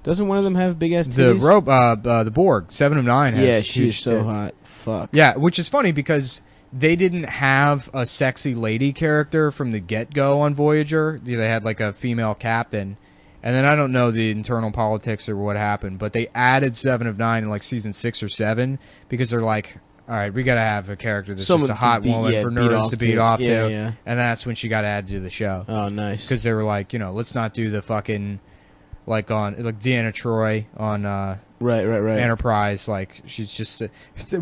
Doesn't one of them have big ass The titties? the Borg, 7 of 9 has Yeah, she huge is so tits. hot. Fuck. Yeah, which is funny because they didn't have a sexy lady character from the get-go on Voyager. They had like a female captain. And then I don't know the internal politics or what happened, but they added 7 of 9 in like season 6 or 7 because they're like, all right, we got to have a character that's Someone just a to hot beat- woman yeah, for beat nerds off to beat to. off Yeah, to. yeah. And that's when she got added to the show. Oh, nice. Because they were like, let's not do the fucking, like Deanna Troi on Right. Enterprise, like she's just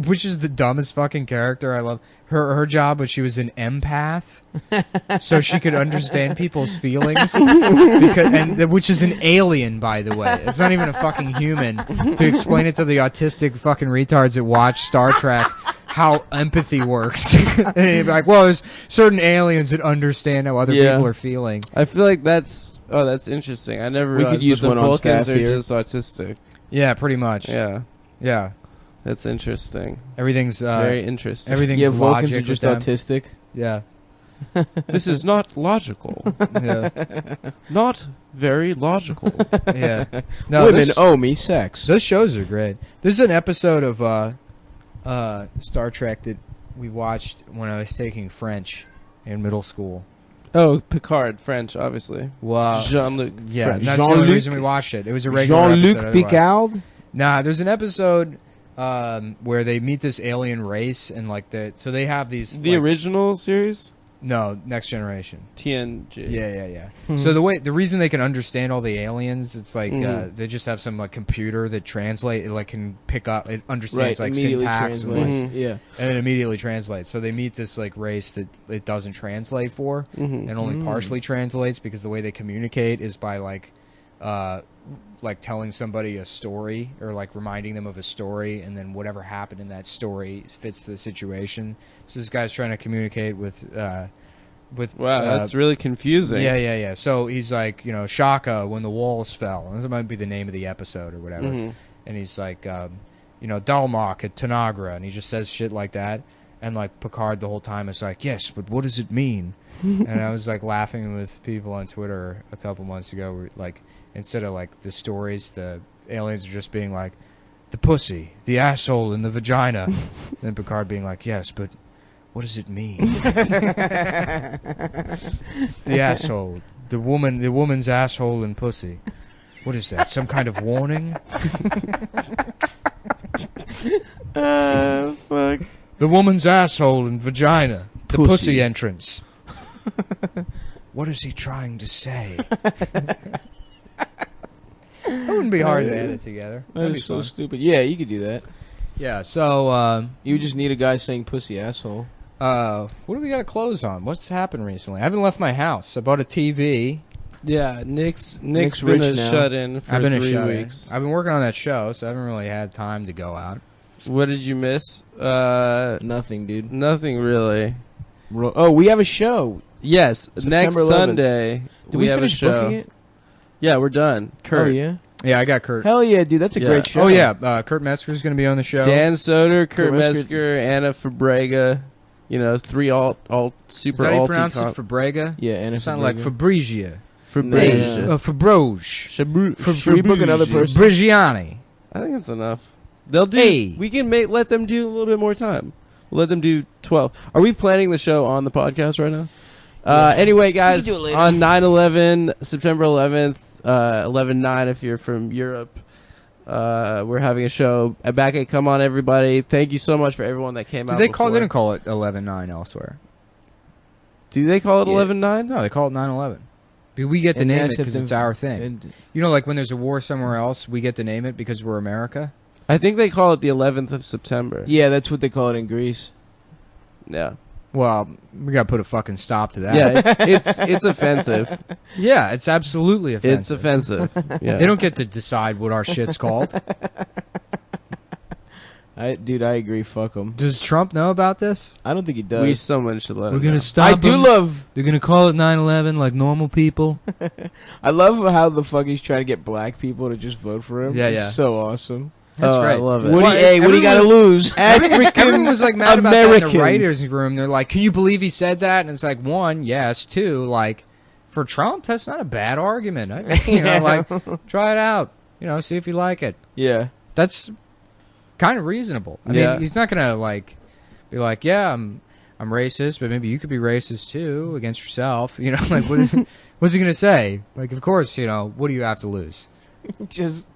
which is the dumbest fucking character. I love her job was she was an empath so she could understand people's feelings which is an alien, by the way. It's not even a fucking human. To explain it to the autistic fucking retards that watch Star Trek how empathy works. And you'd be like, well, there's certain aliens that understand how other Yeah. people are feeling. I feel like that's interesting. I never We realized could use but the one on Vulcans staff are here. just autistic. Yeah, pretty much. Yeah. That's interesting. Everything's Very interesting. everything's Yeah, Vulcans logic are just with them. autistic. Yeah. This is not logical. Yeah. Not very logical. Yeah. No, Women this- owe me sex. those shows are great. There's an episode of Star Trek that we watched when I was taking French in middle school. Oh, Picard, French, obviously. Wow. Jean-Luc. Yeah, French. that's the only Jean-Luc- reason we watched it. It was a regular episode Jean-Luc otherwise. Picard? Nah, there's an episode where they meet this alien race and like so they have these The like, original series? No, Next Generation. TNG. Yeah. Hmm. So the reason they can understand all the aliens, it's like they just have some like computer that translate, it like can pick up, it understands like immediately syntax and, translates. like, Mhm. Yeah. and then immediately translates. So they meet this like race that it doesn't translate for, Mhm. and only partially translates because the way they communicate is by like telling somebody a story or like reminding them of a story, and then whatever happened in that story fits the situation. So this guy's trying to communicate with. Wow, that's really confusing. Yeah. So he's like, Shaka when the walls fell. And that might be the name of the episode or whatever. Mhm. And he's like, Dalmok at Tanagra. And he just says shit like that. And like Picard the whole time is like, yes, but what does it mean? And I was like laughing with people on Twitter a couple months ago where like instead of like the stories, the aliens are just being like, the pussy, the asshole, and the vagina. Then Picard being like, yes, but what does it mean? The asshole, the woman's asshole and pussy. What is that? Some kind of warning? Fuck. The woman's asshole and vagina. The Pussy. pussy entrance. What is he trying to say? That wouldn't be hard to edit together. That That'd be is so fun. stupid. Yeah, you could do that. Yeah, so You just need a guy saying pussy asshole. what do we got to close on? What's happened recently? I haven't left my house. I bought a TV. Yeah, Nick's Nick's been rich a now. shut-in for I've been 3 a show. weeks. I've been working on that show, so I haven't really had time to go out. What did you miss? Nothing, dude. Nothing really. Oh, we have a show. Yes, September next 11th. Sunday Did we have a finish show. booking it? Yeah, we're done. Kurt, Oh, yeah? Yeah, I got Kurt. Hell yeah, dude. That's a Yeah. great show. Oh yeah, Kurt Metzger's going to be on the show. Dan Soder, Kurt Kurt Metzger. Metzger, Anna Fabrega. 3 alt Is super that how you alty pronounce it? Fabrega? Yeah, and It sounded like Fabrizia. Fabrega. Fabroge. Should we book another person? Brigiani. I think that's enough. They'll do. Hey. We can let them do a little bit more time. We'll let them do 12. Are we planning the show on the podcast right now? Anyway, guys, do it later. on 9/11, September 11th, 11/9 if you're from Europe, we're having a show back at Come On Everybody. Thank you so much for everyone that came out. They before. didn't call it 11-9 elsewhere. Do they call it Yeah. 11/9? No, they call it 9/11. We get to And name that's it because if it's the- our thing. And Like when there's a war somewhere else, we get to name it because we're America. I think they call it the 11th of September. yeah, that's what they call it in Greece. Yeah. Well, we got to put a fucking stop to that. Yeah, it's offensive. Yeah, it's absolutely offensive. It's offensive. Yeah. They don't get to decide what our shit's called. Dude, I agree. Fuck them. Does Trump know about this? I don't think he We does. someone should let him know. stop. I do love. They're gonna call it 9/11 like normal people. I love how the fuck he's trying to get black people to just vote for him. Yeah, It's yeah. so awesome. That's I right. love it. What do you got to lose? Everyone was like mad about that in the Americans. writers' room. They're like, "Can you believe he said that?" And it's like, one, yes. Two, like, for Trump, that's not a bad argument. Like, try it out. See if you like it. Yeah. That's kind of reasonable. I mean, he's not gonna like be like, "Yeah, I'm racist," but maybe you could be racist too against yourself. Like, what's he gonna say? Like, of course, what do you have to lose? Just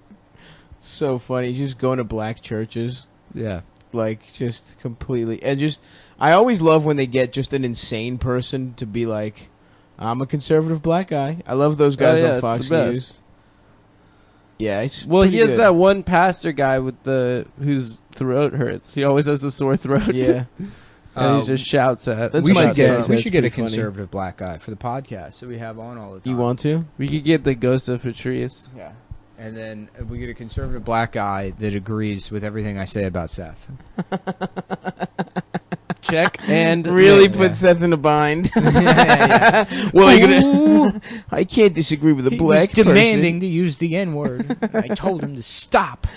so funny. Just going to black churches. Yeah. Like, just completely. And just, I always love when they get just an insane person to be like, I'm a conservative black guy. I love those guys on Fox News. Yeah, it's he has good. that one pastor guy with whose throat hurts. He always has a sore throat. Yeah. And he just shouts at. That's We my should get Trump. we That's should get a pretty funny. conservative black guy for the podcast, so we have on all the time. You want to? We could get the ghost of Patrice. Yeah. And then we get a conservative black guy that agrees with everything I say about Seth. Check and Really put Seth in a bind. Well, I can't disagree with a black person. demanding to use the N-word. I told him to stop.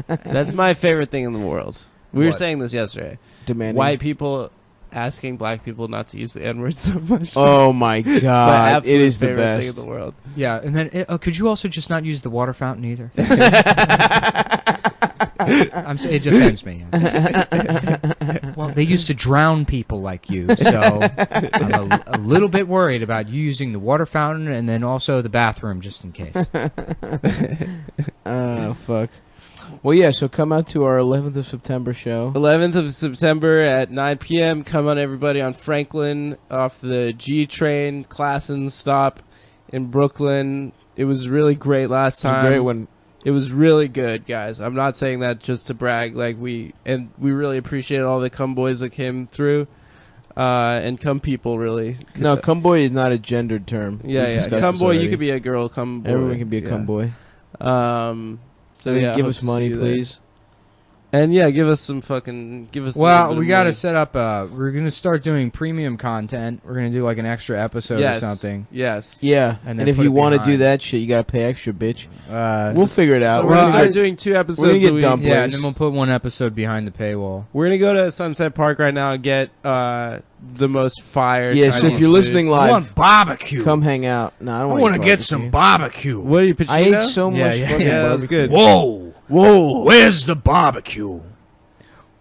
That's my favorite thing in the world. We were What? saying this yesterday. Demanding. White people asking black people not to use the N-word so much. Oh my It's my god, absolute it is the favorite thing in best. the world. Yeah, and then could you also just not use the water fountain either? It offends me. Well, they used to drown people like you, so I'm a little bit worried about you using the water fountain and then also the bathroom just in case. Oh fuck. Well, yeah. So come out to our 11th of September show. 11th of September at 9 p.m. Come on, everybody, on Franklin off the G train, Classen stop in Brooklyn. It was really great last time. Great one. It was really good, guys. I'm not saying that just to brag. We really appreciate all the Cum boys that came through, and Cum people really. No, cum boy is not a gendered term. We Yeah. discussed Cum this boy, already. you could be a girl. Cum boy, Everyone can be a cum boy. So yeah, give hope us to money, see you there. please. And yeah, give us some fucking give us. a little Well, bit we of got to money. set up. We're gonna start doing premium content. We're gonna do like an extra episode or something. Yes. Yeah, And and, then if put you it want to do behind. that shit, you gotta pay extra, bitch. We'll figure it out. So We're we're gonna gonna start get- doing 2 episodes. we're gonna get a week. dumplings. Yeah, and then we'll put one episode behind the paywall. We're gonna go to Sunset Park right now and get the most fire. Yeah, so if Chinese you're food. listening I live, want barbecue. come hang out. No, I don't I want want to to get some barbecue. What are you? Pacino? I ate so Yeah, much yeah, fucking yeah, that's barbecue. good. Whoa, whoa, where's the barbecue?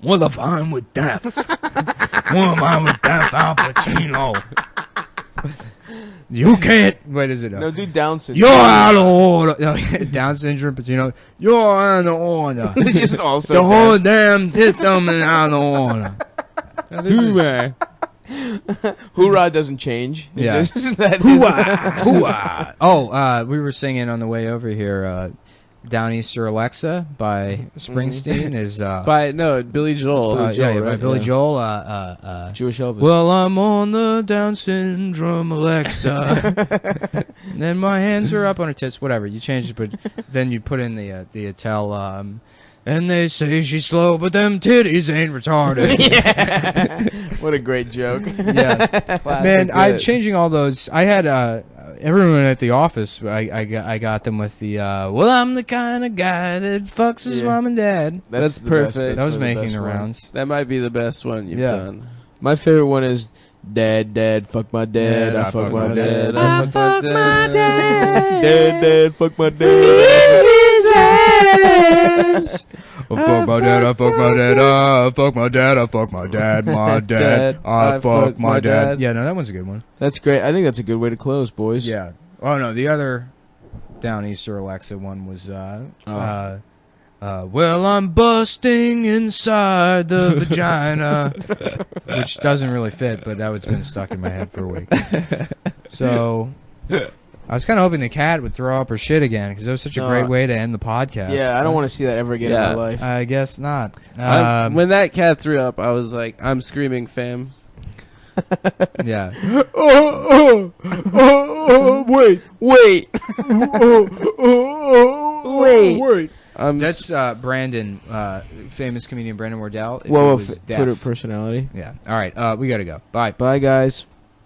What if I'm with death? What if I'm with death, Al Pacino? You can't. Wait, is it? No, do Down syndrome. You're out of order. No, Down syndrome, but you're out of order. It's just also The whole damn system is out of order. No, this is- Hoorah doesn't change. It Yeah. just- that is- Hooah, hooah. Oh, we were singing on the way over here. Downeaster Alexa by Springsteen is Billy Joel. Billy Joel, by right? Billy Yeah. Joel. Jewish Elvis. Well, I'm on the Down syndrome Alexa. And then my hands are up on her tits. Whatever you change it, but then you put in the Attell. And they say she's slow, but them titties ain't retarded. What a great joke. Yeah, man. Changing all those. I had everyone at the office. I got them with the. Well, I'm the kind of guy that fucks his Yeah. mom and dad. That's the perfect. best. That was one of making best the ones. rounds. That might be the best one you've Yeah. done. My favorite one is Dad, fuck my dad. I fuck my dad. I fuck my Dad, fuck my dad. I fuck my dad, I fuck my dad, I fuck my dad, I fuck my dad, my dad, I fuck my dad. Yeah, no, that one's a good one. That's great. I think that's a good way to close, boys. Yeah. Oh no, the other Downeaster Alexa one was well, I'm busting inside the vagina, which doesn't really fit, but that was been stuck in my head for a week. So I was kind of hoping the cat would throw up her shit again because it was such a No, great way to end the podcast. Yeah, I don't want to see that ever again in Yeah. my life. I guess not. when that cat threw up, I was like, I'm screaming, fam. Yeah. Wait. Wait. That's Brandon, famous comedian Brandon Wardell. If Whoa, he was deaf. Twitter personality. Yeah. All right. We got to go. Bye. Bye, guys.